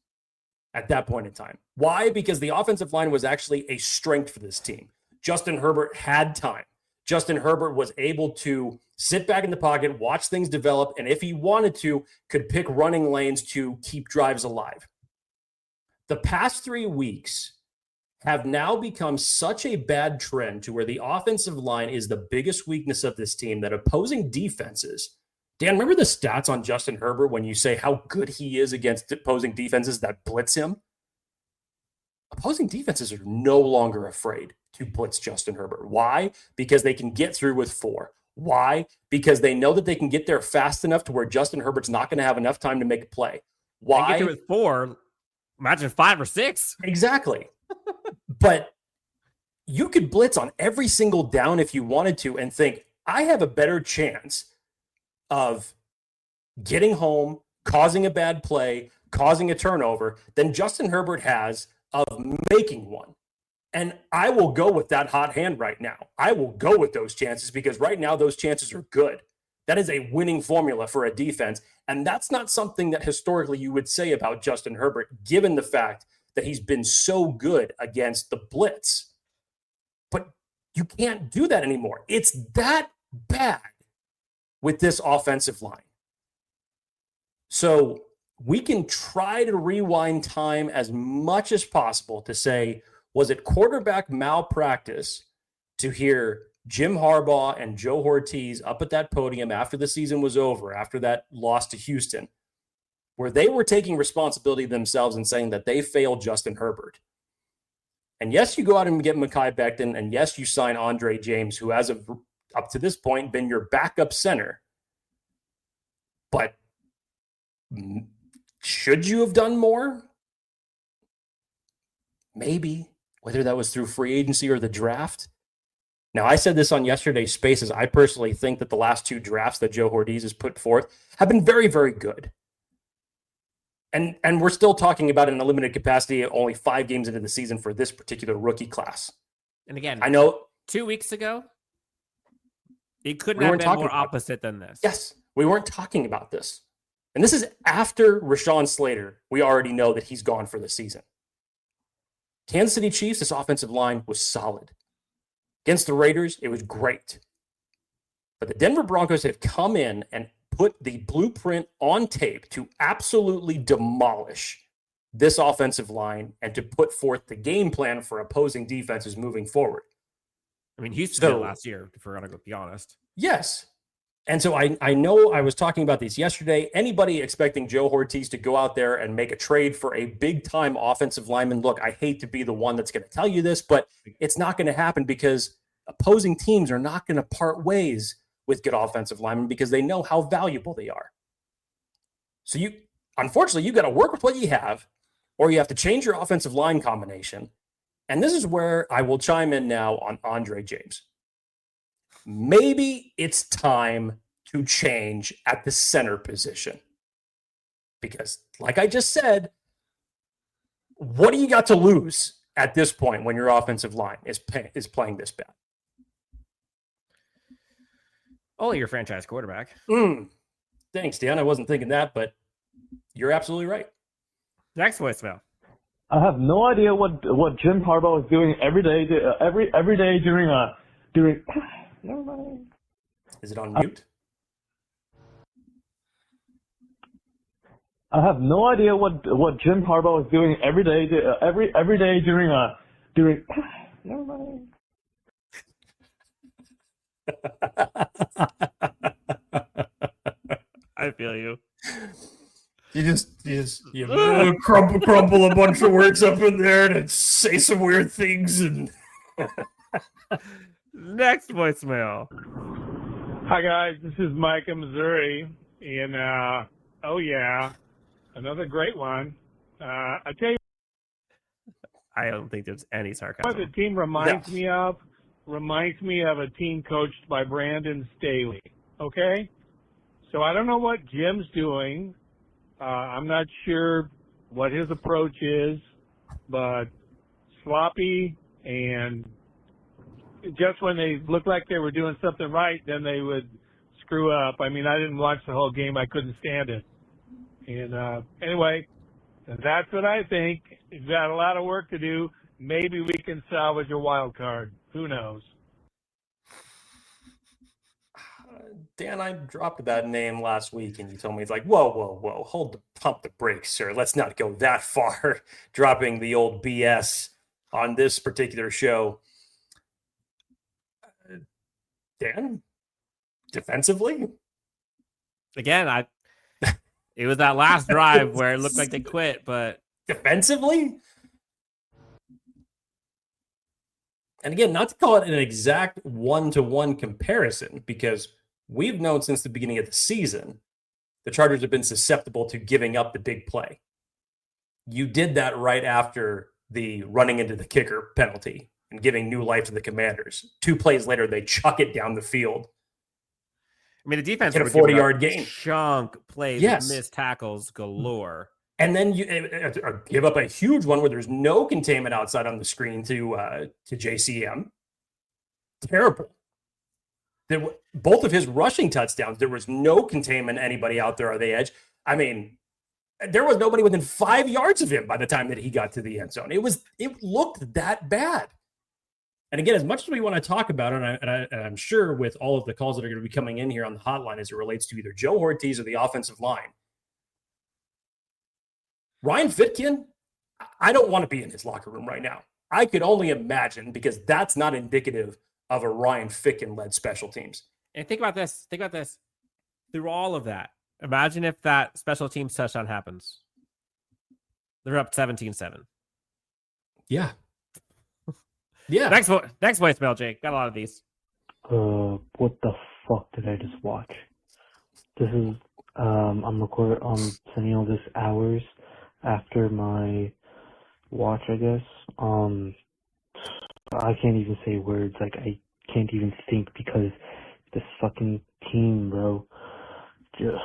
at that point in time. Why? Because the offensive line was actually a strength for this team. Justin Herbert had time. Justin Herbert was able to sit back in the pocket, watch things develop, and if he wanted to, could pick running lanes to keep drives alive. The past 3 weeks have now become such a bad trend to where the offensive line is the biggest weakness of this team that opposing defenses. Dan, remember the stats on Justin Herbert when you say how good he is against opposing defenses that blitz him? Opposing defenses are no longer afraid to blitz Justin Herbert. Why? Because they can get through with 4. Why? Because they know that they can get there fast enough to where Justin Herbert's not going to have enough time to make a play. Why? They get there with 4. Imagine 5 or 6. Exactly. But you could blitz on every single down if you wanted to and think, I have a better chance of getting home, causing a bad play, causing a turnover than Justin Herbert has of making one. And I will go with that hot hand right now. I will go with those chances because right now those chances are good. That is a winning formula for a defense. And that's not something that historically you would say about Justin Herbert, given the fact that he's been so good against the blitz. But you can't do that anymore. It's that bad with this offensive line. So we can try to rewind time as much as possible to say, was it quarterback malpractice to hear Jim Harbaugh and Joe Ortiz up at that podium after the season was over, after that loss to Houston, where they were taking responsibility themselves and saying that they failed Justin Herbert? And yes, you go out and get Mekhi Becton, and yes, you sign Andre James, who has up to this point been your backup center. But should you have done more? Maybe, whether that was through free agency or the draft. Now, I said this on yesterday's Spaces. I personally think that the last 2 drafts that Joe Ortiz has put forth have been very, very good. And we're still talking about in a limited capacity, only 5 games into the season for this particular rookie class. And again, I know 2 weeks ago, it couldn't have been more opposite than this. Yes, we weren't talking about this. And this is after Rashawn Slater. We already know that he's gone for the season. Kansas City Chiefs, this offensive line was solid. Against the Raiders, it was great. But the Denver Broncos have come in and put the blueprint on tape to absolutely demolish this offensive line and to put forth the game plan for opposing defenses moving forward. I mean, Houston did last year, if we're going to be honest. Yes. And so I know I was talking about this yesterday. Anybody expecting Joe Ortiz to go out there and make a trade for a big-time offensive lineman, look, I hate to be the one that's going to tell you this, but it's not going to happen because opposing teams are not going to part ways with good offensive linemen because they know how valuable they are. So unfortunately, you got to work with what you have, or you have to change your offensive line combination, And this is where I will chime in now on Andre James. Maybe it's time to change at the center position. Because, like I just said, what do you got to lose at this point when your offensive line is playing this bad? Only your franchise quarterback. Thanks, Dan. I wasn't thinking that, but you're absolutely right. Next voicemail. I have no idea what Jim Harbaugh is doing every day during. Never mind. Is it on mute? I have no idea what Jim Harbaugh is doing every day during. Never mind. I feel you. You crumble a bunch of words up in there and say some weird things. And next voicemail. Hi guys, this is Mike in Missouri, and oh yeah, another great one. I tell you I don't think there's any what sarcasm. the team reminds me of a team coached by Brandon Staley. Okay, so I don't know what Jim's doing. I'm not sure what his approach is, but sloppy, and just when they looked like they were doing something right, then they would screw up. I mean, I didn't watch the whole game. I couldn't stand it. And anyway, that's what I think. You've got a lot of work to do. Maybe we can salvage a wild card. Who knows? Dan, I dropped that name last week, and you told me it's like, whoa, pump the brakes, sir. Let's not go that far, dropping the old BS on this particular show. Dan, defensively? Again, it was that last drive where it looked like they quit, but defensively? And again, not to call it an exact one-to-one comparison, because we've known since the beginning of the season the Chargers have been susceptible to giving up the big play. You did that right after the running into the kicker penalty and giving new life to the Commanders. 2 plays later, they chuck it down the field. I mean, the defense hit a 40-yard gain. Chunk plays, yes. Missed tackles galore. And then you give up a huge one where there's no containment outside on the screen to JCM. Terrible. Both of his rushing touchdowns, there was no containment anybody out there on the edge. I mean, there was nobody within 5 yards of him by the time that he got to the end zone. It looked that bad. And again, as much as we want to talk about it, and I'm sure with all of the calls that are going to be coming in here on the hotline as it relates to either Joe Ortiz or the offensive line, Ryan Fitkin, I don't want to be in his locker room right now. I could only imagine, because that's not indicative of a Ryan Fitkin-led special teams. And think about this. Through all of that, imagine if that special teams touchdown happens. They're up 17-7. Yeah. Yeah. Next voicemail, Jake. Got a lot of these. What the fuck did I just watch? This is, I'm recording, sending all this hours after my watch, I guess. I can't even say words. Like, I can't even think because this fucking team, bro. Just,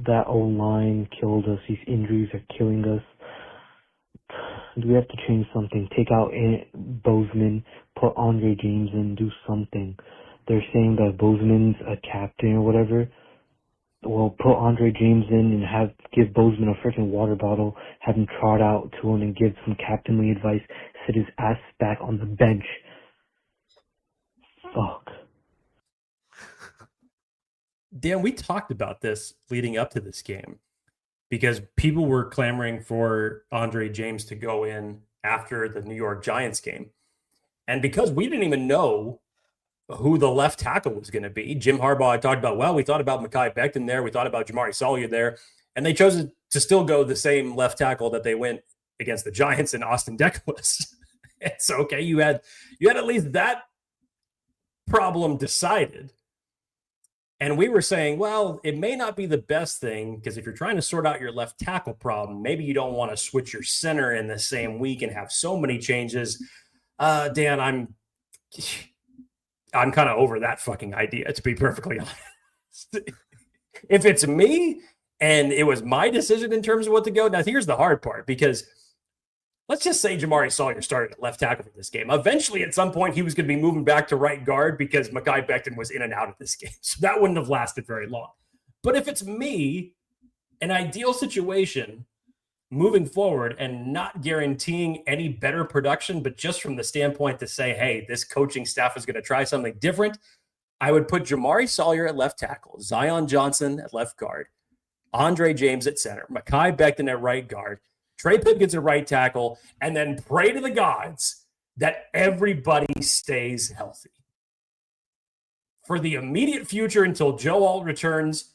that O-line killed us. These injuries are killing us. Do we have to change something? Take out Bozeman, put Andre James in, do something. They're saying that Bozeman's a captain or whatever. Well, put Andre James in and give Bozeman a freaking water bottle, have him trot out to him and give some captainly advice, sit his ass back on the bench. Fuck. Dan, we talked about this leading up to this game because people were clamoring for Andre James to go in after the New York Giants game. And because we didn't even know who the left tackle was going to be, Jim Harbaugh had talked about, well, we thought about Mekhi Becton there. We thought about Jamari Salyer there. And they chose to still go the same left tackle that they went against the Giants in Austin Deckles. It's okay. You had at least that problem decided. And we were saying, well, it may not be the best thing because if you're trying to sort out your left tackle problem, maybe you don't want to switch your center in the same week and have so many changes. Dan, I'm kind of over that fucking idea, to be perfectly honest. If it's me and it was my decision in terms of what to go, now here's the hard part, because let's just say Jamari Sawyer started at left tackle for this game. Eventually, at some point, he was going to be moving back to right guard because Mekhi Becton was in and out of this game. So that wouldn't have lasted very long. But if it's me, an ideal situation moving forward and not guaranteeing any better production, but just from the standpoint to say, hey, this coaching staff is going to try something different, I would put Jamari Sawyer at left tackle, Zion Johnson at left guard, Andre James at center, Mekhi Becton at right guard, Trey Pipkins at right tackle, and then pray to the gods that everybody stays healthy. For the immediate future until Joe Alt returns,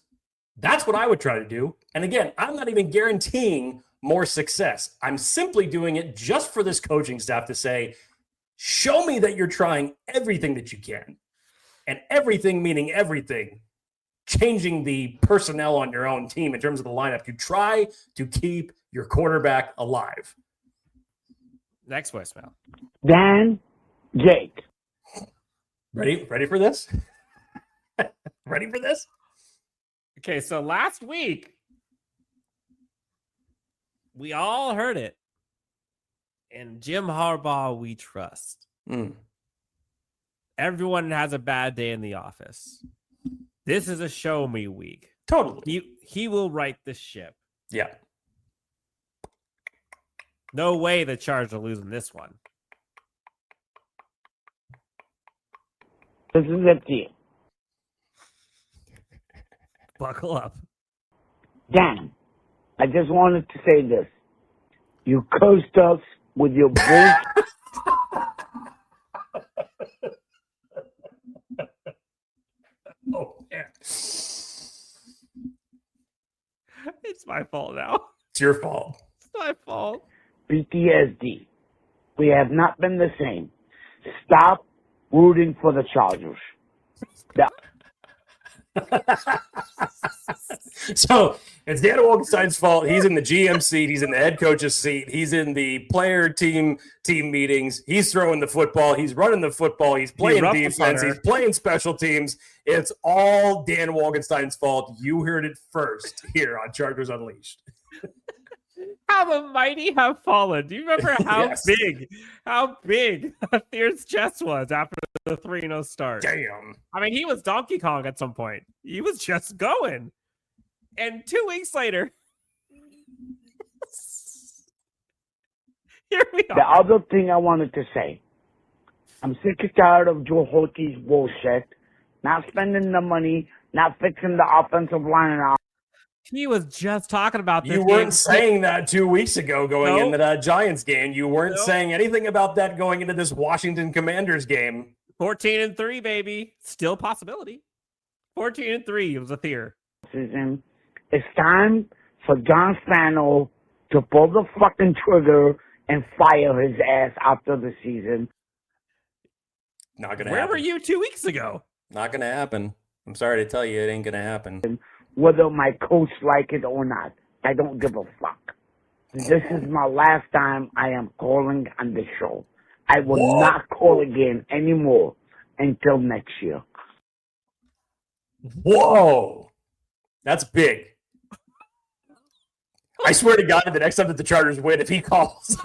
that's what I would try to do. And again, I'm not even guaranteeing more success. I'm simply doing it just for this coaching staff to say, show me that you're trying everything that you can. And everything meaning everything. Changing the personnel on your own team in terms of the lineup to try to keep your quarterback alive. Next voicemail. Dan, Jake. Ready for this? Ready for this? Okay, so last week, we all heard it. And Jim Harbaugh, we trust. Everyone has a bad day in the office. This is a show me week. Totally. He will right the ship. Yeah. No way the Chargers are losing this one. This is it to you. Buckle up. Dan, I just wanted to say this. You cursed us with your bullshit. Oh, yeah. It's my fault now. It's your fault. It's my fault. PTSD. We have not been the same. Stop rooting for the Chargers. So it's Dan Wolkenstein's fault. He's in the GM seat. He's in the head coach's seat. He's in the player team meetings. He's throwing the football. He's running the football. He's playing defense. He's playing special teams. It's all Dan Wolkenstein's fault. You heard it first here on Chargers Unleashed. How the mighty have fallen. Do you remember how Yes. big There's chest was after the 3-0 start? Damn. I mean, he was Donkey Kong at some point. He was just going. And 2 weeks later, here we are. The other thing I wanted to say, I'm sick and tired of Joe Horty's bullshit, not spending the money, not fixing the offensive line and all. He was just talking about this. You weren't saying that 2 weeks ago going into that Giants game. You weren't saying anything about that going into this Washington Commanders game. 14-3, baby. Still a possibility. 14-3 was a theory. It's time for John Spano to pull the fucking trigger and fire his ass after the season. Not gonna Where happen. were you 2 weeks ago? Not gonna happen. I'm sorry to tell you, it ain't gonna happen. Whether my coach like it or not, I don't give a fuck. This is my last time I am calling on the show. I will not call again anymore until next year. Whoa, that's big. I swear to God, the next time that the Chargers win, if he calls.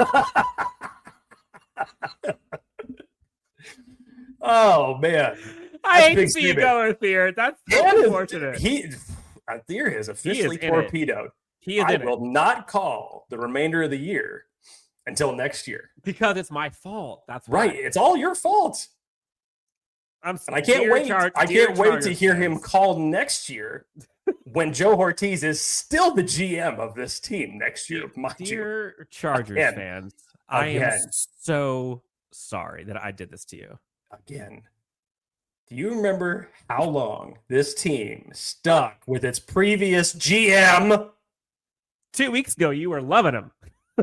Oh, man. I hate to see you go, Thier. That's unfortunate. Thier is officially torpedoed. He is I in it. will not call the remainder of the year until next year. Because it's my fault. That's right. why. It's all your fault. And I can't wait. I can't wait to hear him call next year when Joe Ortiz is still the GM of this team next year. Dear Chargers fans, I am so sorry that I did this to you. Again. Do you remember how long this team stuck with its previous GM? 2 weeks ago, you were loving him.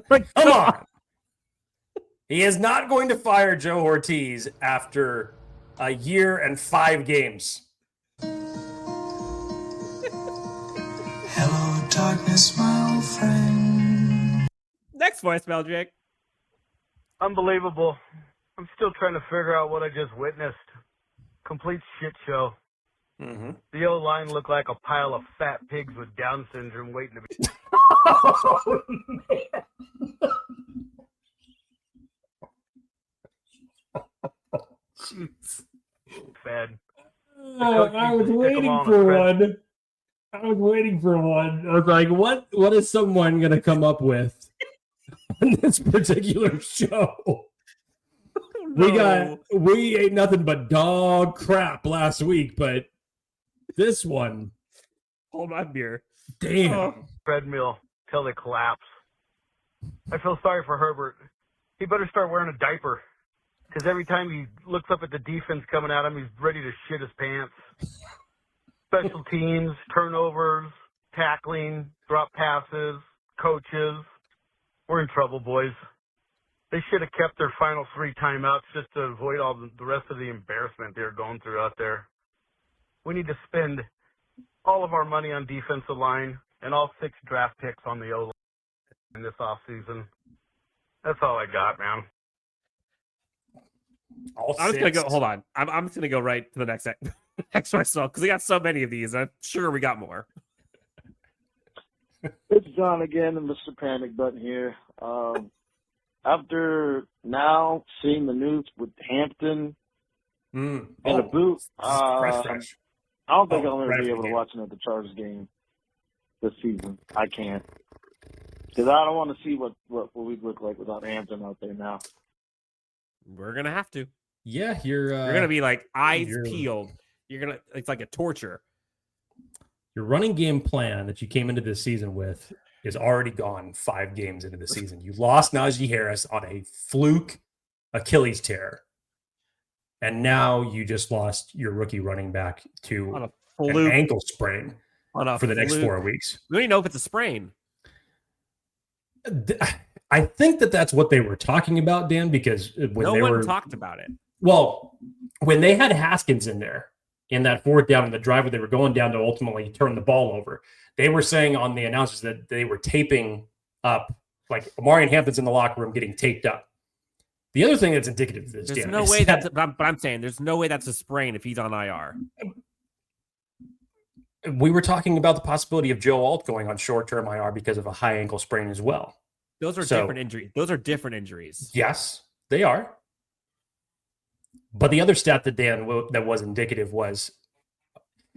Come on. He is not going to fire Joe Ortiz after a year and 5 games. Next voicemail, Jake. Unbelievable. I'm still trying to figure out what I just witnessed. Complete shit show. Mm-hmm. The O-line looked like a pile of fat pigs with Down syndrome waiting to be... Oh, Jeez. Fed. I was waiting for one. I was waiting for one. I was like, what is someone going to come up with on this particular show? No. We ate nothing but dog crap last week, but this one, Hold my beer. damn. Oh. treadmill till they collapse. I feel sorry for Herbert. He better start wearing a diaper. Because every time he looks up at the defense coming at him, he's ready to shit his pants. Special teams, turnovers, tackling, drop passes, coaches. We're in trouble, boys. They should have kept their final 3 timeouts just to avoid all the rest of the embarrassment they're going through out there. We need to spend all of our money on defensive line and all 6 draft picks on the O-line in this offseason. That's all I got, man. I'm just gonna go. Hold on. I'm just gonna go right to the next next myself because we got so many of these. I'm sure we got more. It's John again, and Mr. Panic Button here. After now seeing the news with Hampton and a boot, fresh. I don't think I'll ever be able to watch another Chargers game this season. I can't. Because I don't want to see what we look like without Hampton out there now. We're gonna have to. Yeah, you're gonna be like eyes peeled. You're gonna. It's like a torture. Your running game plan that you came into this season with is already gone 5 games into the season. You lost Najee Harris on a fluke Achilles tear. And now you just lost your rookie running back to an ankle sprain for the next 4 weeks. We don't even know if it's a sprain. I think that's what they were talking about, Dan, because when no they one were talked about it. Well, when they had Haskins in there in that 4th down in the drive where they were going down to ultimately turn the ball over, they were saying on the announcers that they were taping up, like Amari and Hampton's in the locker room getting taped up. The other thing that's indicative of this, There's Dan, no is way that, but I'm saying there's no way that's a sprain if he's on IR. we were talking about the possibility of Joe Alt going on short-term IR because of a high ankle sprain as well. Those are different injuries. Those are different injuries. Yes, they are. But the other stat that Dan that was indicative was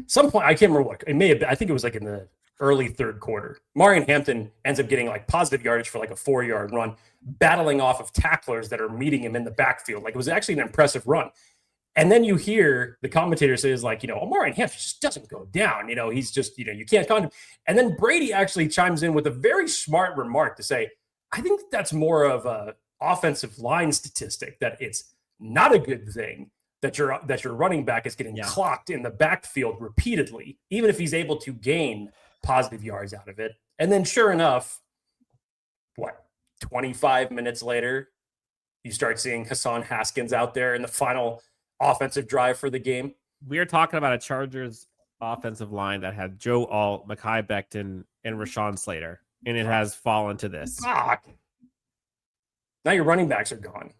some point, I can't remember what, it may have been, I think it was like in the early 3rd quarter. Marion Hampton ends up getting like positive yardage for like a 4-yard run, battling off of tacklers that are meeting him in the backfield. Like it was actually an impressive run. And then you hear the commentator says like, Marion Hampton just doesn't go down. He's just, you can't count him. And then Brady actually chimes in with a very smart remark to say, I think that's more of a offensive line statistic, that it's not a good thing that your running back is getting clocked in the backfield repeatedly, even if he's able to gain positive yards out of it. And then sure enough, 25 minutes later, you start seeing Hassan Haskins out there in the final offensive drive for the game. We are talking about a Chargers offensive line that had Joe Alt, Mekhi Becton, and Rashawn Slater, and it has fallen to this. Fuck. Now your running backs are gone.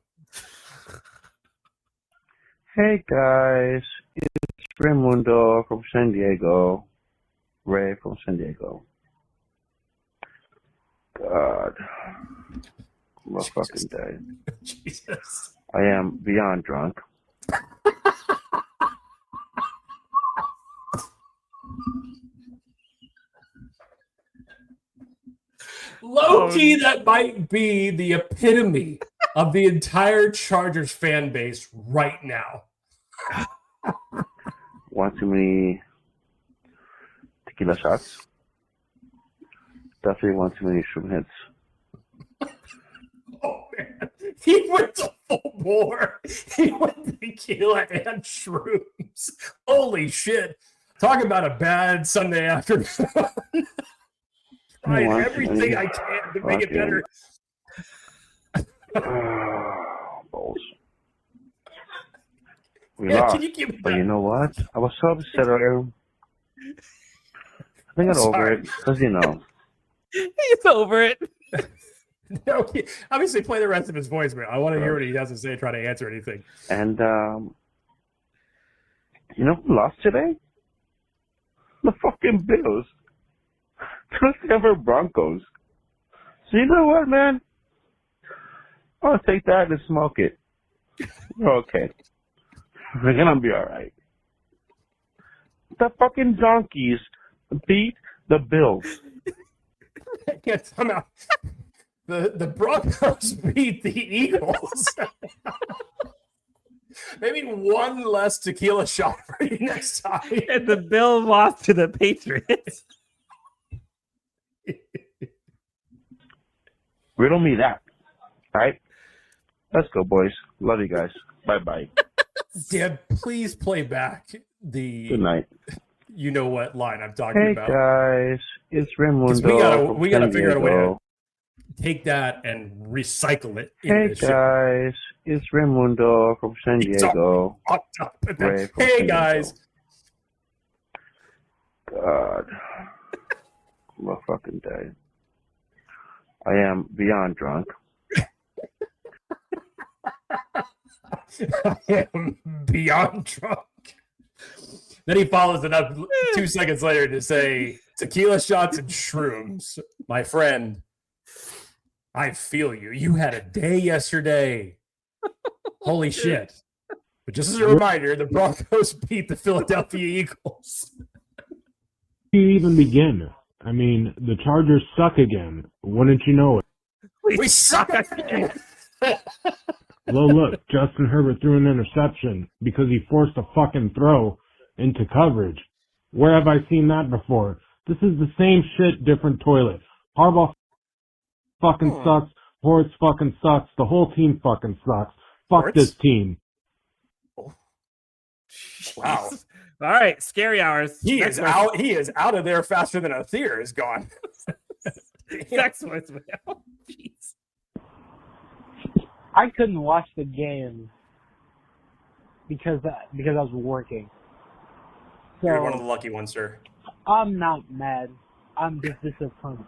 Hey guys, it's Raimundo from San Diego. Ray from San Diego. God, I'm a fucking day. Jesus. I am beyond drunk. Low key, that might be the epitome of the entire Chargers fan base right now. Want too many tequila shots? Definitely want too many shroom hits. Oh man, he went to full bore. He went tequila and shrooms. Holy shit! Talk about a bad Sunday afternoon. Tried everything I can to make it better. Balls. We lost, but you know what? I was so upset earlier. I think I'm over it, because He's over it. No, obviously play the rest of his voicemail. I want to hear what he has to say, try to answer anything. And, you know who lost today? The fucking Bills. Those Denver Broncos. So you know what, man? I'll take that and smoke it. We're okay. We're gonna be alright. The fucking donkeys beat the Bills. I can't somehow. The Broncos beat the Eagles. Maybe one less tequila shot for you next time. And the Bills lost to the Patriots. Riddle me that. All right? Let's go, boys. Love you guys. Bye-bye. Dad, please play back the Good night. You know what line I'm talking Hey, about. guys. It's Raimundo. We gotta from figure out a way to Diego. take that and recycle it in Hey, this show. guys. It's Raimundo from San It's all Diego. fucked up. Ray from Hey San guys. God. I'm a fucking day. I am beyond drunk. I am beyond drunk. Then he follows it up 2 seconds later to say, tequila shots and shrooms. My friend, I feel you. You had a day yesterday. Holy shit. But just as a reminder, the Broncos beat the Philadelphia Eagles. Do you even begin? I mean, the Chargers suck again. Wouldn't you know it? We suck again. Well, look, Justin Herbert threw an interception because he forced a fucking throw into coverage. Where have I seen that before? This is the same shit, different toilet. Harbaugh fucking sucks. Hortz fucking sucks. The whole team fucking sucks. Fuck this team. Wow. All right, scary hours. He Next is one. out. He is out of there faster than a theater is gone. Next voicemail. Jeez. I couldn't watch the game because I was working. So You're one of the lucky ones, sir. I'm not mad. I'm just disappointed.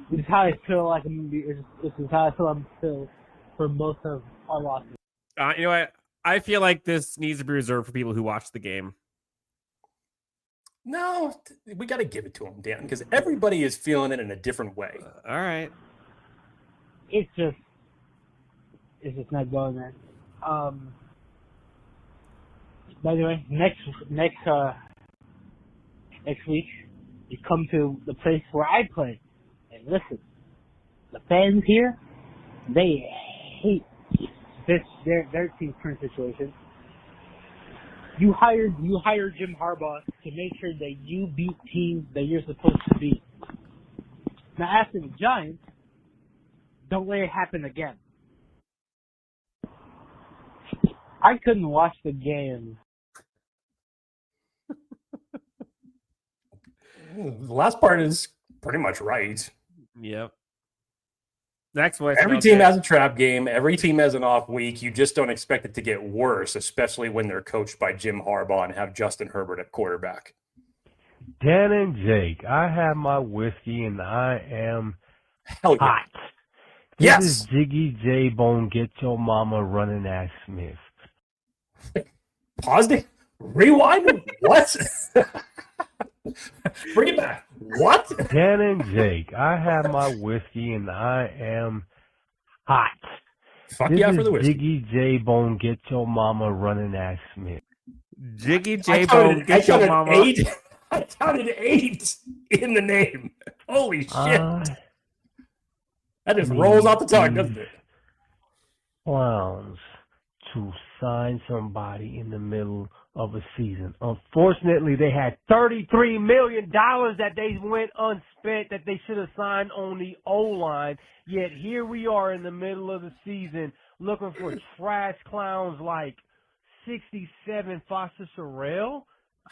This is how I feel like I'm gonna be. This is how I feel for most of our losses. You know what? I feel like this needs to be reserved for people who watch the game. No, we got to give it to him, Dan, because everybody is feeling it in a different way. All right. It's just not going there. By the way, next week you come to the place where I play, and listen, the fans here, they hate their team's current situation. You hired Jim Harbaugh to make sure that you beat teams that you're supposed to beat. Now, after the Giants, don't let it happen again. I couldn't watch the game. The last part is pretty much right. Yep. Next voicemail. Every team has a trap game. Every team has an off week. You just don't expect it to get worse, especially when they're coached by Jim Harbaugh and have Justin Herbert at quarterback. Dan and Jake, I have my whiskey and I am Hell yeah. hot. This Yes. is Jiggy J Bone, get your mama running ass Smith. Pause it. Rewind. What? Bring it back. What? Dan and Jake, I have my whiskey and I am hot. Fuck this yeah is for the whiskey. Jiggy J Bone, get your mama running ass Smith. Jiggy I J Bone, get your mama. 8. I counted 8 in the name. Holy shit. That just rolls off the tongue, doesn't it? Clowns to sign somebody in the middle of a season. Unfortunately, they had $33 million that they went unspent that they should have signed on the O-line. Yet here we are in the middle of the season looking for trash clowns like 67 Foster Sorrell,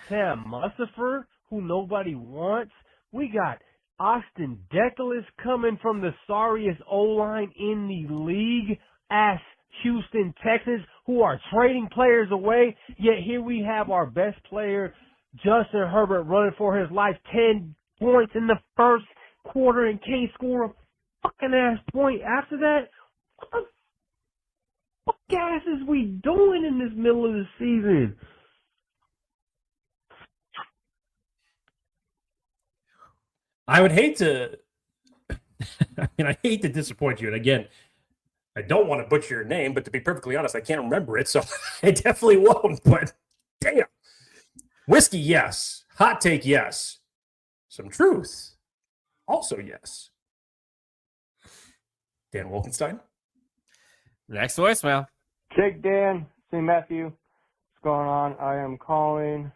Sam Mustipher, who nobody wants. We got Austin Deculus coming from the sorriest O-line in the league as Houston Texans, who are trading players away. Yet here we have our best player, Justin Herbert, running for his life, 10 points in the first quarter and can't score a fucking ass point after that. What the fuck ass is we doing in this middle of the season? I would hate to, I hate to disappoint you. And again, I don't want to butcher your name, but to be perfectly honest, I can't remember it, so I definitely won't. But damn. Whiskey, yes. Hot take, yes. Some truth, also yes. Dan Wolkenstein. Next voicemail. Jake, Dan, St. Matthew. What's going on? I am calling,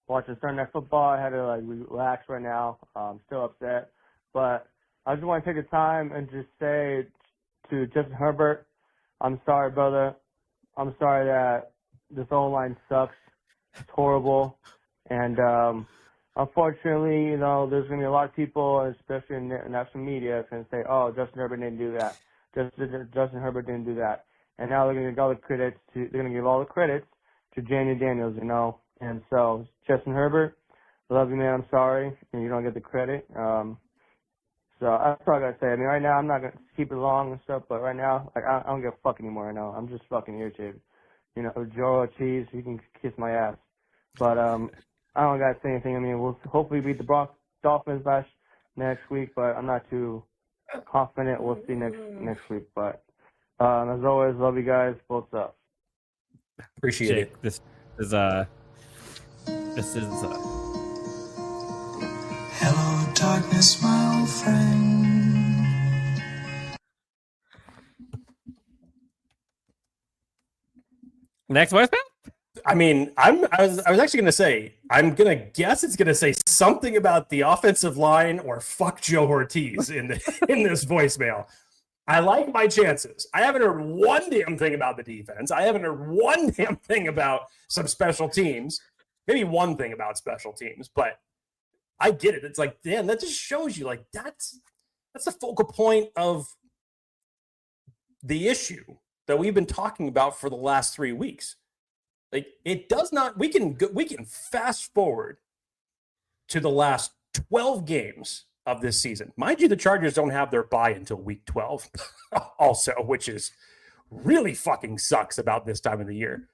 watching Sunday Night Football. I had to relax right now. I'm still upset, but I just want to take the time and just say to Justin Herbert, I'm sorry, brother. I'm sorry that this O-line sucks. It's horrible. And unfortunately, there's going to be a lot of people, especially in national media, going to say, oh, Justin Herbert didn't do that. Justin Herbert didn't do that. And now they're going to give all the credits to Janie Daniels, And so, Justin Herbert, I love you, man. I'm sorry. And you don't get the credit. So that's all I got to say. I mean, right now, I'm not going to keep it long and stuff, but right now, I don't give a fuck anymore. I'm just fucking irritated. Joe Ortiz, he can kiss my ass. But I don't got to say anything. I mean, we'll hopefully beat the Dolphins next week, but I'm not too confident. We'll see next week. But as always, love you guys. Both up. Appreciate it. This is Hello, darkness, my old friend. Next voicemail? I mean, I was actually going to say, I'm going to guess it's going to say something about the offensive line or fuck Joe Ortiz in this voicemail. I like my chances. I haven't heard one damn thing about the defense. I haven't heard one damn thing about some special teams. Maybe one thing about special teams, but I get it. It's like, damn, that just shows you that's the focal point of the issue that we've been talking about for the last 3 weeks. It does not. We can fast forward to the last 12 games of this season. Mind you, the Chargers don't have their bye until week 12, also, which is really fucking sucks about this time of the year.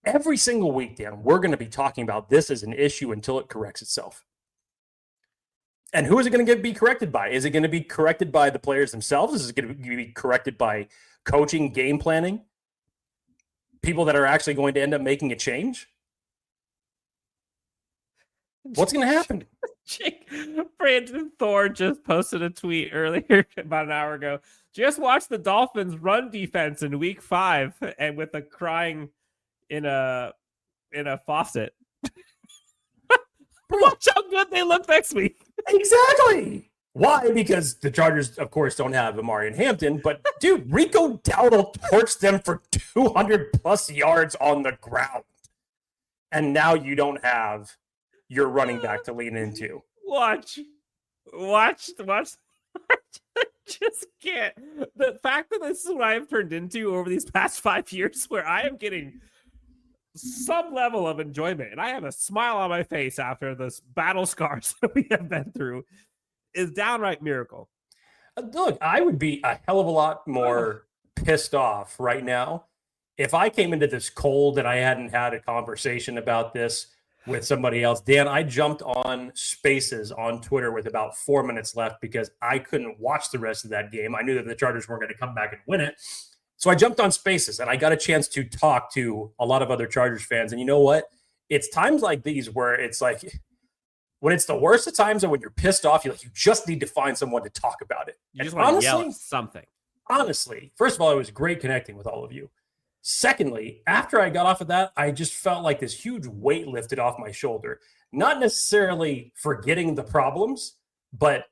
Every single week, Dan, we're going to be talking about this as an issue until it corrects itself. And who is it going to be corrected by? Is it going to be corrected by the players themselves? Is it going to be corrected by coaching, game planning? People that are actually going to end up making a change? What's going to happen? Brandon Thor just posted a tweet earlier about an hour ago. Just watch the Dolphins run defense in week 5 and with a crying in a faucet. Watch how good they look next week. Exactly. Why? Because the Chargers, of course, don't have Amari and Hampton, but dude, Rico Dowdle torched them for 200 plus yards on the ground. And now you don't have your running back to lean into. Watch. Just can't. The fact that this is what I've turned into over these past 5 years, where I am getting some level of enjoyment, and I have a smile on my face after this battle scars that we have been through, is downright miracle. Look, I would be a hell of a lot more pissed off right now if I came into this cold and I hadn't had a conversation about this with somebody else. Dan, I jumped on Spaces on Twitter with about 4 minutes left because I couldn't watch the rest of that game. I knew that the Chargers weren't going to come back and win it. So I jumped on Spaces and I got a chance to talk to a lot of other Chargers fans. And you know what? It's times like these where it's like, when it's the worst of times and when you're pissed off, you just need to find someone to talk about it. You just want to yell at something. Honestly, first of all, it was great connecting with all of you. Secondly, after I got off of that, I just felt like this huge weight lifted off my shoulder. Not necessarily forgetting the problems, but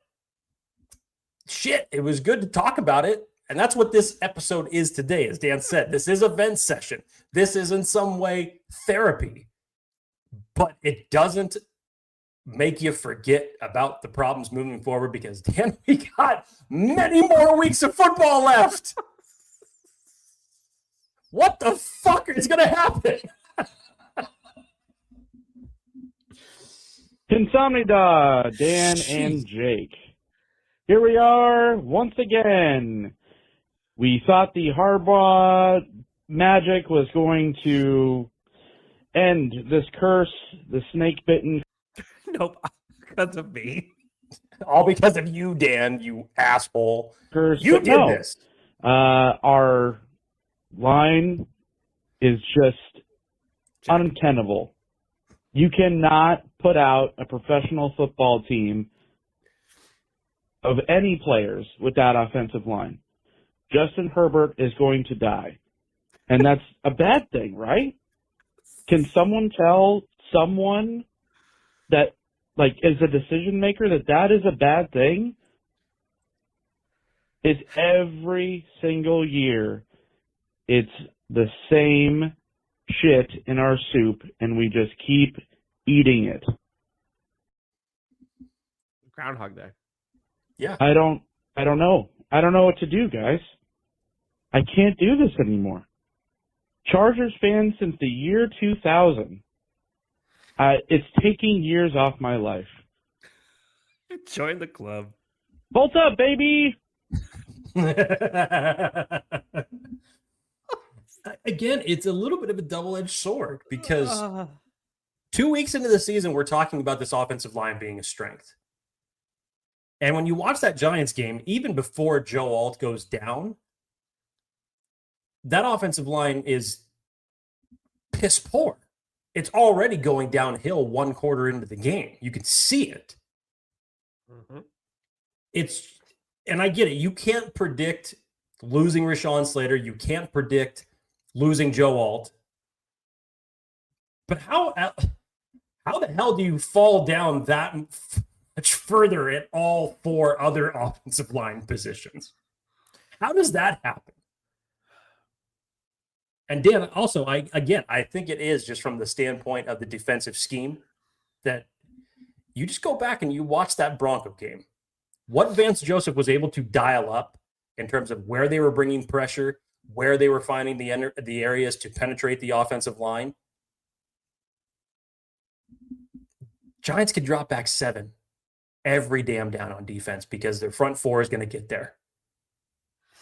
shit, it was good to talk about it. And that's what this episode is today. As Dan said, this is a vent session. This is in some way therapy, but it doesn't make you forget about the problems moving forward because, Dan, we got many more weeks of football left. What the fuck is going to happen? Insomnida, Dan and Jake. Here we are once again. We thought the Harbaugh magic was going to end this curse, the snake-bitten. Nope, because of me. All because of you, Dan, you asshole. Curse, You but did no. this. Our line is just untenable. You cannot put out a professional football team of any players with that offensive line. Justin Herbert is going to die. And that's a bad thing, right? Can someone tell someone that, like, is a decision maker that is a bad thing? It's every single year. It's the same shit in our soup, and we just keep eating it. Groundhog Day. Yeah. I don't know. I don't know what to do, guys. I can't do this anymore. Chargers fan since the year 2000. It's taking years off my life. Join the club. Bolt up, baby! Again, it's a little bit of a double-edged sword because 2 weeks into the season, we're talking about this offensive line being a strength. And when you watch that Giants game, even before Joe Alt goes down, that offensive line is piss poor. It's already going downhill one quarter into the game. You can see it. Mm-hmm. And I get it. You can't predict losing Rashawn Slater. You can't predict losing Joe Alt. But how the hell do you fall down that much further at all four other offensive line positions? How does that happen? And Dan, also, I think it is just from the standpoint of the defensive scheme that you just go back and you watch that Bronco game. What Vance Joseph was able to dial up in terms of where they were bringing pressure, where they were finding the areas to penetrate the offensive line. Giants could drop back 7 every damn down on defense because their front four is going to get there.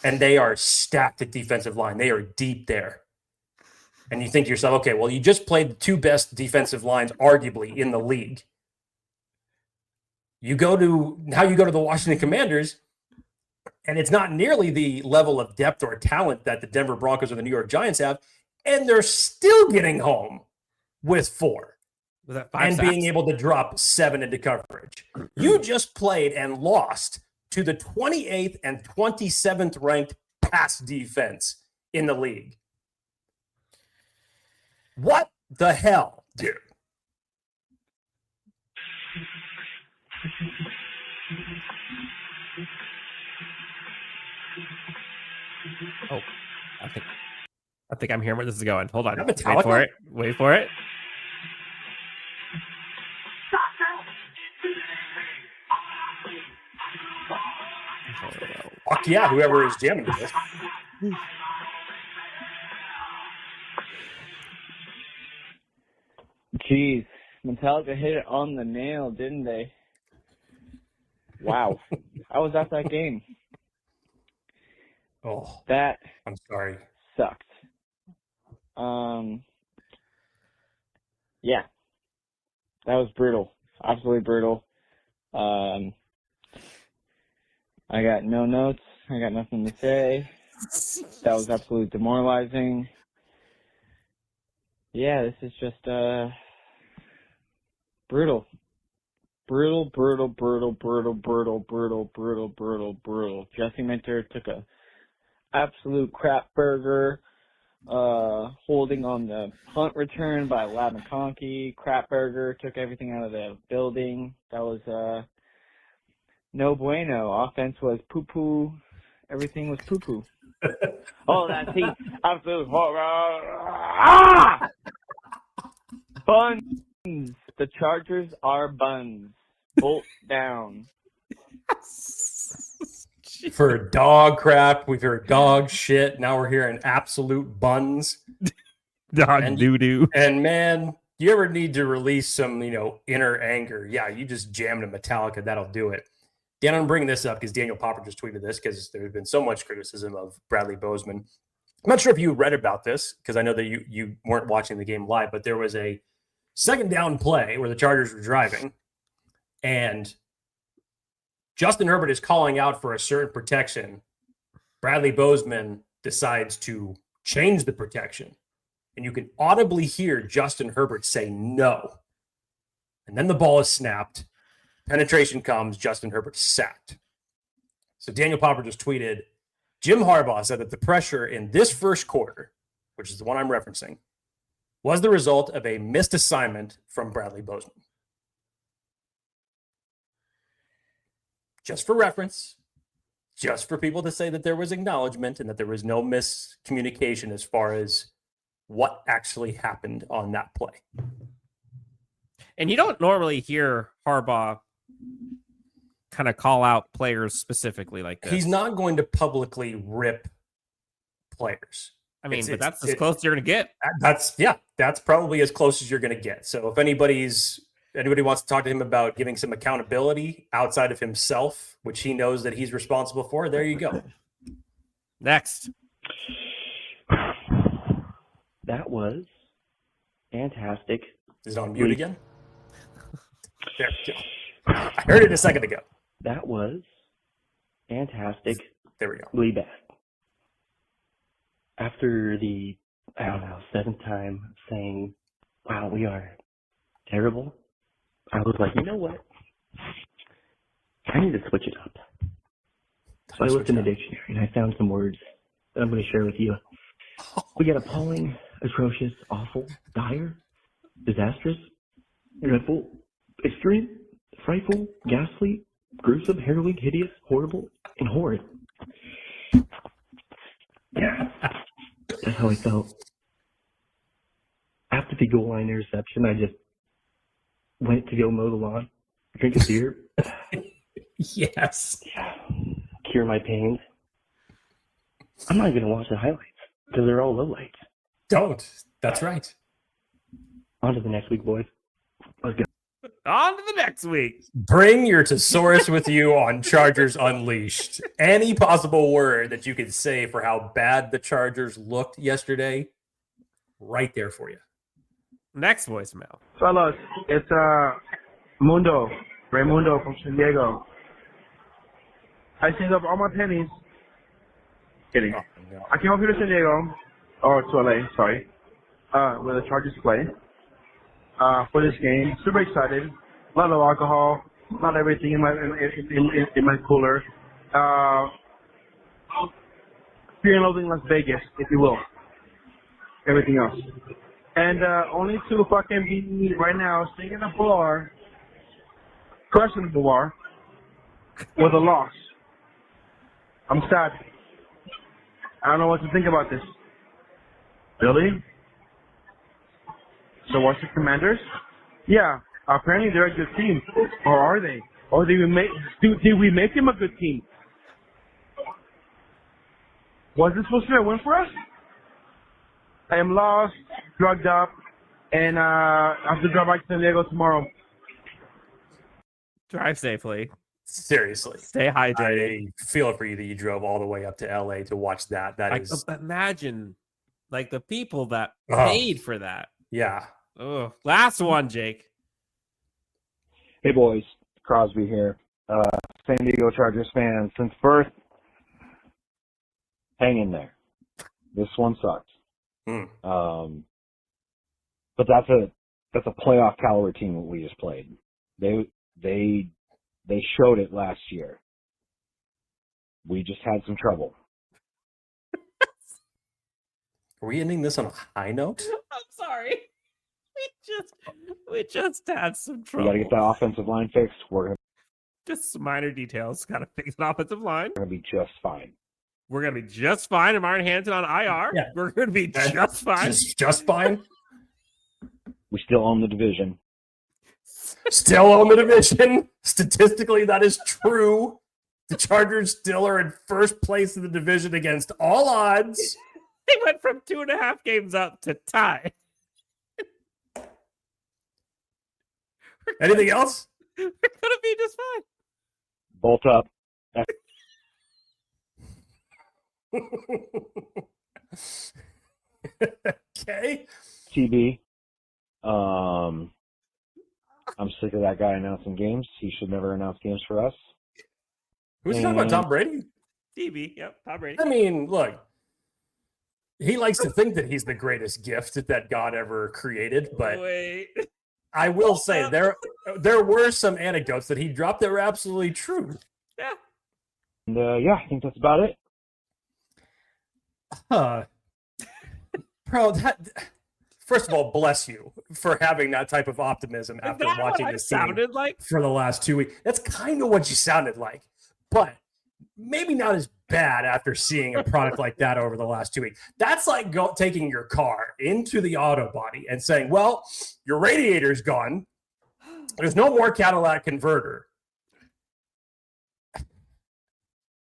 And they are stacked at defensive line. They are deep there. And you think to yourself, okay, well, you just played the 2 best defensive lines, arguably, in the league. You go to the Washington Commanders, and it's not nearly the level of depth or talent that the Denver Broncos or the New York Giants have, and they're still getting home with 4. Was that 5 and sacks? being able to drop 7 into coverage. You just played and lost to the 28th and 27th ranked pass defense in the league. What the hell, dude? Oh, I think I'm hearing where this is going. Hold on. Is that Wait for Metallica? it. Wait for it. Fuck yeah, whoever is jamming to this. Jeez, Metallica hit it on the nail, didn't they? Wow. I was at that game. Oh, that I'm sorry. Sucked. Yeah. That was brutal. Absolutely brutal. I got no notes. I got nothing to say. That was absolutely demoralizing. Yeah, this is just brutal. Brutal. Jesse Minter took a absolute crap burger, holding on the punt return by Lab McConkey. Crap burger, took everything out of the building. That was no bueno. Offense was poo-poo. Everything was poo-poo. Oh, that's heat. Absolute horror. Ah! Buns. The Chargers are buns. Bolt down. For dog crap, we've heard dog shit. Now we're hearing absolute buns. Dog doo-doo. And man, you ever need to release some, inner anger? Yeah, you just jammed a Metallica. That'll do it. Dan, I'm bringing this up because Daniel Popper just tweeted this because there's been so much criticism of Bradley Bozeman. I'm not sure if you read about this because I know that you weren't watching the game live, but there was a second down play where the Chargers were driving and Justin Herbert is calling out for a certain protection. Bradley Bozeman decides to change the protection, and you can audibly hear Justin Herbert say no. And then the ball is snapped. Penetration comes. Justin Herbert sacked. So Daniel Popper just tweeted, Jim Harbaugh said that the pressure in this first quarter, which is the one I'm referencing, was the result of a missed assignment from Bradley Bozeman. Just for reference, just for people to say that there was acknowledgement and that there was no miscommunication as far as what actually happened on that play. And you don't normally hear Harbaugh kind of call out players specifically like this. He's not going to publicly rip players. I mean, but that's as close as you're going to get. That's probably as close as you're going to get. So if anybody wants to talk to him about giving some accountability outside of himself, which he knows that he's responsible for, there you go. Next. That was fantastic. Is it on mute again? There. I heard it a second ago. That was fantastic. There we go. Really bad. After the, seventh time saying, wow, we are terrible, I was like, you know what? I need to switch it up. So I looked in the dictionary and I found some words that I'm going to share with you. We got appalling, atrocious, awful, dire, disastrous, dreadful, extreme, frightful, ghastly, gruesome, harrowing, hideous, horrible, and horrid. Yeah, that's how I felt. After the goal line interception, I just went to go mow the lawn, drink a beer. Yes. Yeah. Cure my pains. I'm not even going to watch the highlights because they're all lowlights. Don't. That's right. On to the next week, boys. Let's go. On to the next week. Bring your thesaurus with you on Chargers Unleashed. Any possible word that you could say for how bad the Chargers looked yesterday, right there for you. Next voicemail. Fellas, it's Raymundo from San Diego. I saved up all my pennies. Kidding. Oh, no. I came up here to San Diego, or to LA, sorry, where the Chargers play, for this game. Super excited. A lot of alcohol, not everything in my cooler. Fear and loathing Las Vegas, if you will. Everything else. And only to fucking be right now sitting in a bar, crushing the bar, with a loss. I'm sad. I don't know what to think about this. Really? So what's the Commanders? Yeah, apparently they're a good team. Or are they? Or did we make them a good team? Was this supposed to be a win for us? I am lost, drugged up, and I have to drive back to San Diego tomorrow. Drive safely. Seriously. Stay hydrated. I feel for you that you drove all the way up to LA to watch that. Imagine, like, the people that paid for that. Yeah. Oh, last one, Jake. Hey, boys. Crosby here. San Diego Chargers fan since birth. Hang in there. This one sucks. But that's a playoff caliber team that we just played. They showed it last year. We just had some trouble. Are we ending this on a high note? I'm sorry. We just had some trouble. We got to get that offensive line fixed. We're gonna just some minor details. Got to fix an offensive line. We're gonna be just fine. We're gonna be just fine. And Martin Hanson on IR. Yeah. We're gonna be just fine. Just fine. We still own the division. Still own the division. Statistically, that is true. The Chargers still are in first place in the division against all odds. They went from 2.5 games up to tie. Anything else? We're gonna be just fine. Bolt up. Okay. TB. I'm sick of that guy announcing games. He should never announce games for us. Who's he talking about? Tom Brady? TV, yep, Tom Brady. I mean, look, he likes to think that he's the greatest gift that God ever created, but Wait. I will say there were some anecdotes that he dropped that were absolutely true. Yeah. And yeah, I think that's about it. Bro, first of all, bless you for having that type of optimism after watching this team sounded like for the last 2 weeks. That's kind of what you sounded like, but maybe not as bad after seeing a product like that over the last 2 weeks. That's like taking your car into the auto body and saying, well, your radiator's gone. There's no more catalytic converter.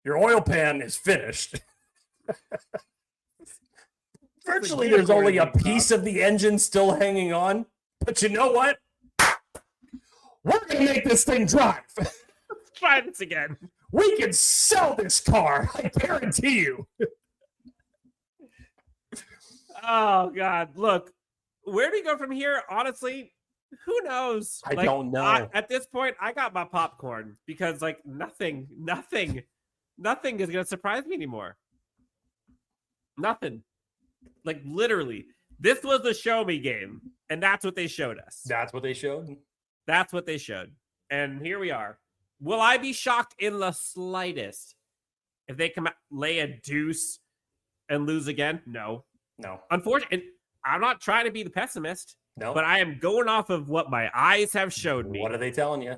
Your oil pan is finished. Virtually, there's only a piece of the engine still hanging on. But you know what? We're going to make this thing drive. Let's try this again. We can sell this car. I guarantee you. Oh, God. Look, where do we go from here? Honestly, who knows? I don't know. At this point, I got my popcorn because, like, nothing is going to surprise me anymore. Nothing. Like, literally, this was the show me game, and that's what they showed us. That's what they showed? That's what they showed. And here we are. Will I be shocked in the slightest if they come out, lay a deuce and lose again? No. Unfortunately, I'm not trying to be the pessimist. No. But I am going off of what my eyes have showed me. What are they telling you?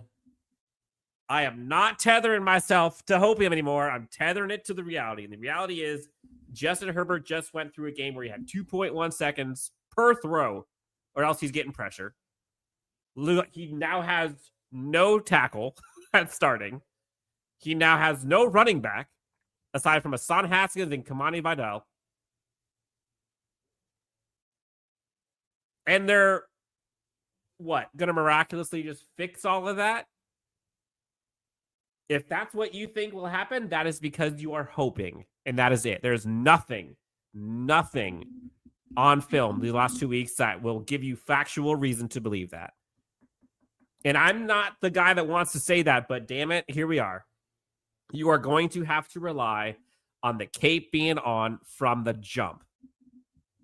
I am not tethering myself to hopium anymore. I'm tethering it to the reality. And the reality is Justin Herbert just went through a game where he had 2.1 seconds per throw, or else he's getting pressure. He now has no tackle at starting. He now has no running back, aside from Asante Haskins and Kamani Vidal. And they're, going to miraculously just fix all of that? If that's what you think will happen, that is because you are hoping. And that is it. There's nothing on film the last 2 weeks that will give you factual reason to believe that. And I'm not the guy that wants to say that, but damn it, here we are. You are going to have to rely on the cape being on from the jump.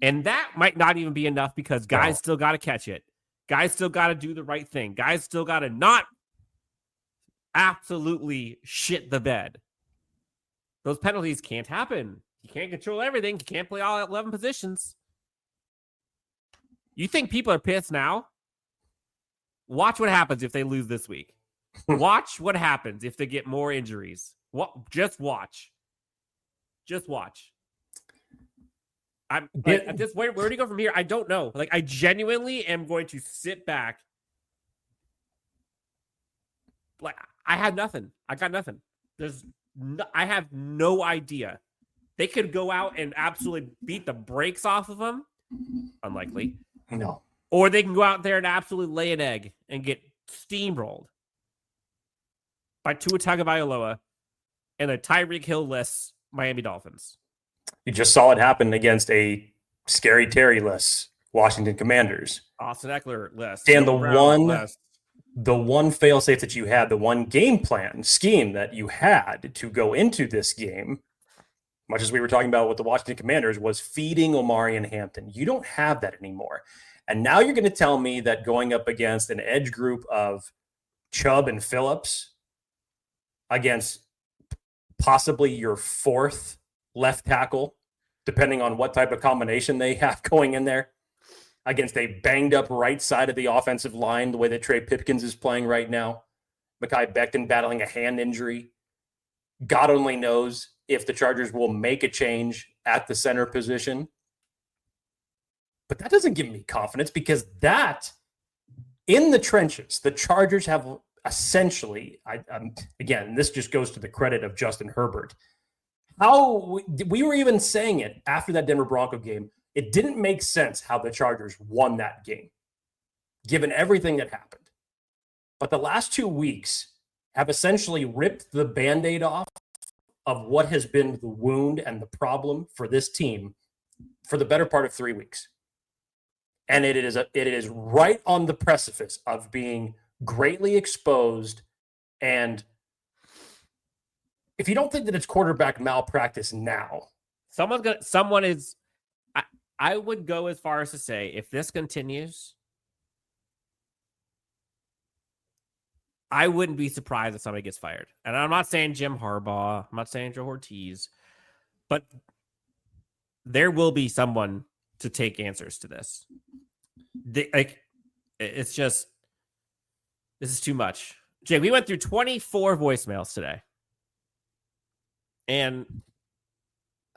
And that might not even be enough because guys still got to catch it. Guys still got to do the right thing. Guys still got to not absolutely shit the bed. Those penalties can't happen. You can't control everything. You can't play all 11 positions. You think people are pissed now? Watch what happens if they lose this week. Watch what happens if they get more injuries. Just watch. Just watch. At this point, where do you go from here? I don't know. Like, I genuinely am going to sit back. Like, I had nothing. I got nothing. I have no idea. They could go out and absolutely beat the brakes off of them. Unlikely. No. Or they can go out there and absolutely lay an egg and get steamrolled by Tua Tagovailoa and the Tyreek Hill-less Miami Dolphins. You just saw it happen against a scary Terry-less Washington Commanders. Austin Eckler-less. And the one fail-safe that you had, the one game plan scheme that you had to go into this game, much as we were talking about with the Washington Commanders, was feeding Omari and Hampton. You don't have that anymore. And now you're going to tell me that going up against an edge group of Chubb and Phillips against possibly your fourth left tackle, depending on what type of combination they have going in there, against a banged-up right side of the offensive line, the way that Trey Pipkins is playing right now, Mekhi Becton battling a hand injury. God only knows if the Chargers will make a change at the center position. But that doesn't give me confidence because that, in the trenches, the Chargers have essentially, again, this just goes to the credit of Justin Herbert. How we were even saying it after that Denver Bronco game, it didn't make sense how the Chargers won that game, given everything that happened. But the last 2 weeks have essentially ripped the Band-Aid off of what has been the wound and the problem for this team for the better part of 3 weeks. And it is right on the precipice of being greatly exposed. And if you don't think that it's quarterback malpractice now, I would go as far as to say, if this continues, I wouldn't be surprised if somebody gets fired. And I'm not saying Jim Harbaugh, I'm not saying Joe Ortiz, but there will be someone to take answers to this. It's just, this is too much. Jay, we went through 24 voicemails today. And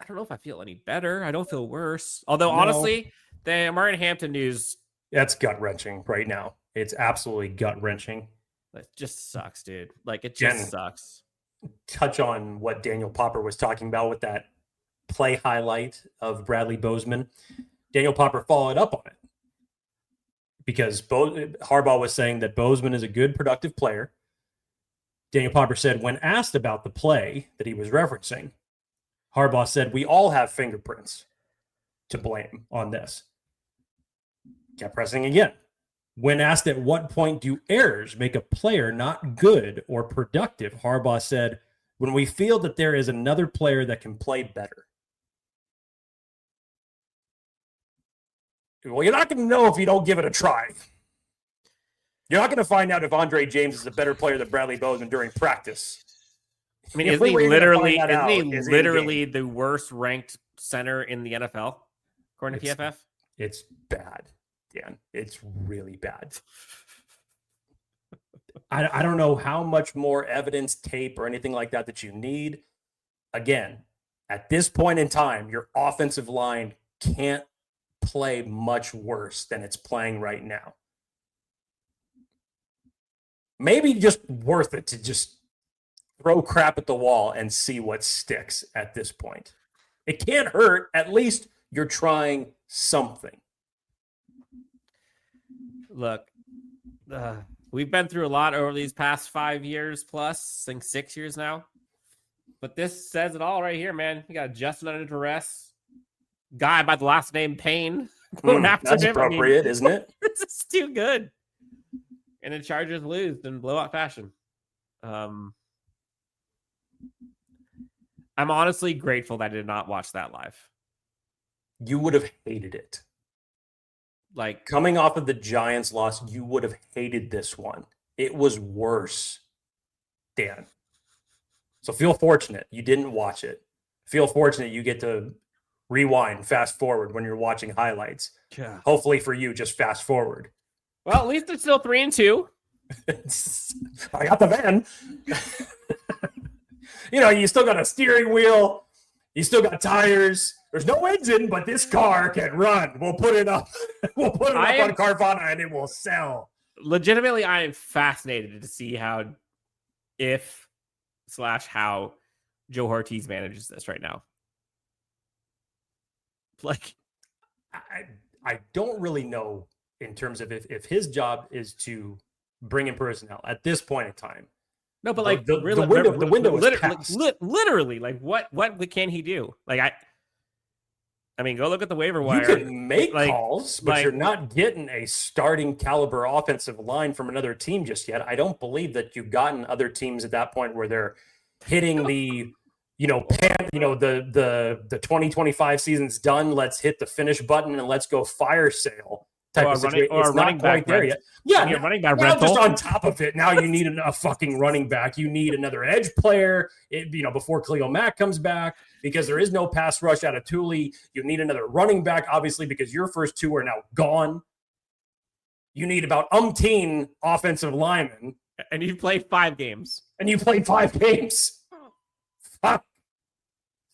I don't know if I feel any better. I don't feel worse. Although, honestly, the Martin Hampton news... That's gut-wrenching right now. It's absolutely gut-wrenching. It just sucks, dude. Like, it just sucks. Touch on what Daniel Popper was talking about with that play highlight of Bradley Bozeman. Daniel Popper followed up on it because Harbaugh was saying that Bozeman is a good, productive player. Daniel Popper said, when asked about the play that he was referencing, Harbaugh said, we all have fingerprints to blame on this. Kept pressing again. When asked at what point do errors make a player not good or productive, Harbaugh said, when we feel that there is another player that can play better. Well, you're not going to know if you don't give it a try. You're not going to find out if Andre James is a better player than Bradley Bozeman during practice. I mean, isn't he literally the worst ranked center in the NFL, according to PFF? It's bad, Dan. It's really bad. I don't know how much more evidence, tape, or anything like that you need. Again, at this point in time, your offensive line can't play much worse than it's playing right now. Maybe just worth it to just throw crap at the wall and see what sticks at this point. It can't hurt. At least you're trying something. Look, we've been through a lot over these past 5 years plus, I think 6 years now. But this says it all right here, man. You got Justin under duress. Guy by the last name Payne going after that's him. appropriate, isn't it? This is too good. And the Chargers lose in blowout fashion. I'm honestly grateful that I did not watch that live. You would have hated it. Like, coming off of the Giants loss, you would have hated this one. It was worse, Dan. So feel fortunate you didn't watch it. Feel fortunate you get to rewind, fast forward when you're watching highlights. Yeah. Hopefully for you, just fast forward. Well, at least it's still 3-2. I got the van. You still got a steering wheel. You still got tires. There's no engine, but this car can run. We'll put it up. We'll put it up on Carvana and it will sell. Legitimately, I am fascinated to see how Joe Ortiz manages this right now. Like, I don't really know in terms of if his job is to bring in personnel at this point in time. No, but like the window is passed. Literally, like what can he do? Like I mean, go look at the waiver wire. You can make calls, but you're not getting a starting caliber offensive line from another team just yet. I don't believe that you've gotten other teams at that point where they're hitting the 2025 season's done. Let's hit the finish button and let's go fire sale type of situation. It's not quite there yet. Yeah, running back now rental. Just on top of it, now you need a fucking running back. You need another edge player. Before Khalil Mack comes back, because there is no pass rush out of Tuli. You need another running back, obviously, because your first two are now gone. You need about umpteen offensive linemen, and you played 5 games. Fuck.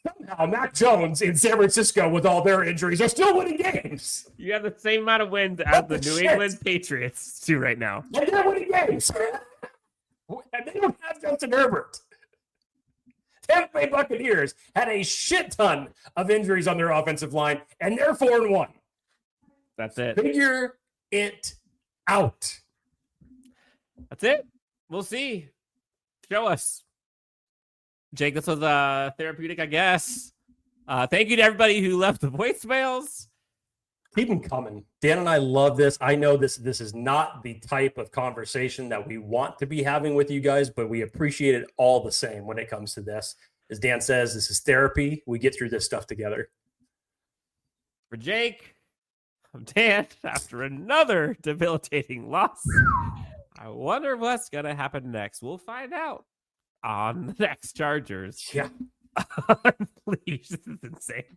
Somehow, Mac Jones in San Francisco with all their injuries are still winning games. You have the same amount of wins as the New England Patriots do right now. And they're winning games. And they don't have Justin Herbert. Tampa Bay Buccaneers had a shit ton of injuries on their offensive line, and they're 4-1. That's it. Figure it out. That's it. We'll see. Show us. Jake, this was therapeutic, I guess. Thank you to everybody who left the voicemails. Keep them coming. Dan and I love this. I know this is not the type of conversation that we want to be having with you guys, but we appreciate it all the same when it comes to this. As Dan says, this is therapy. We get through this stuff together. For Jake, I'm Dan. After another debilitating loss, I wonder what's going to happen next. We'll find out on the next Chargers. Yeah. Unleashed. This is insane.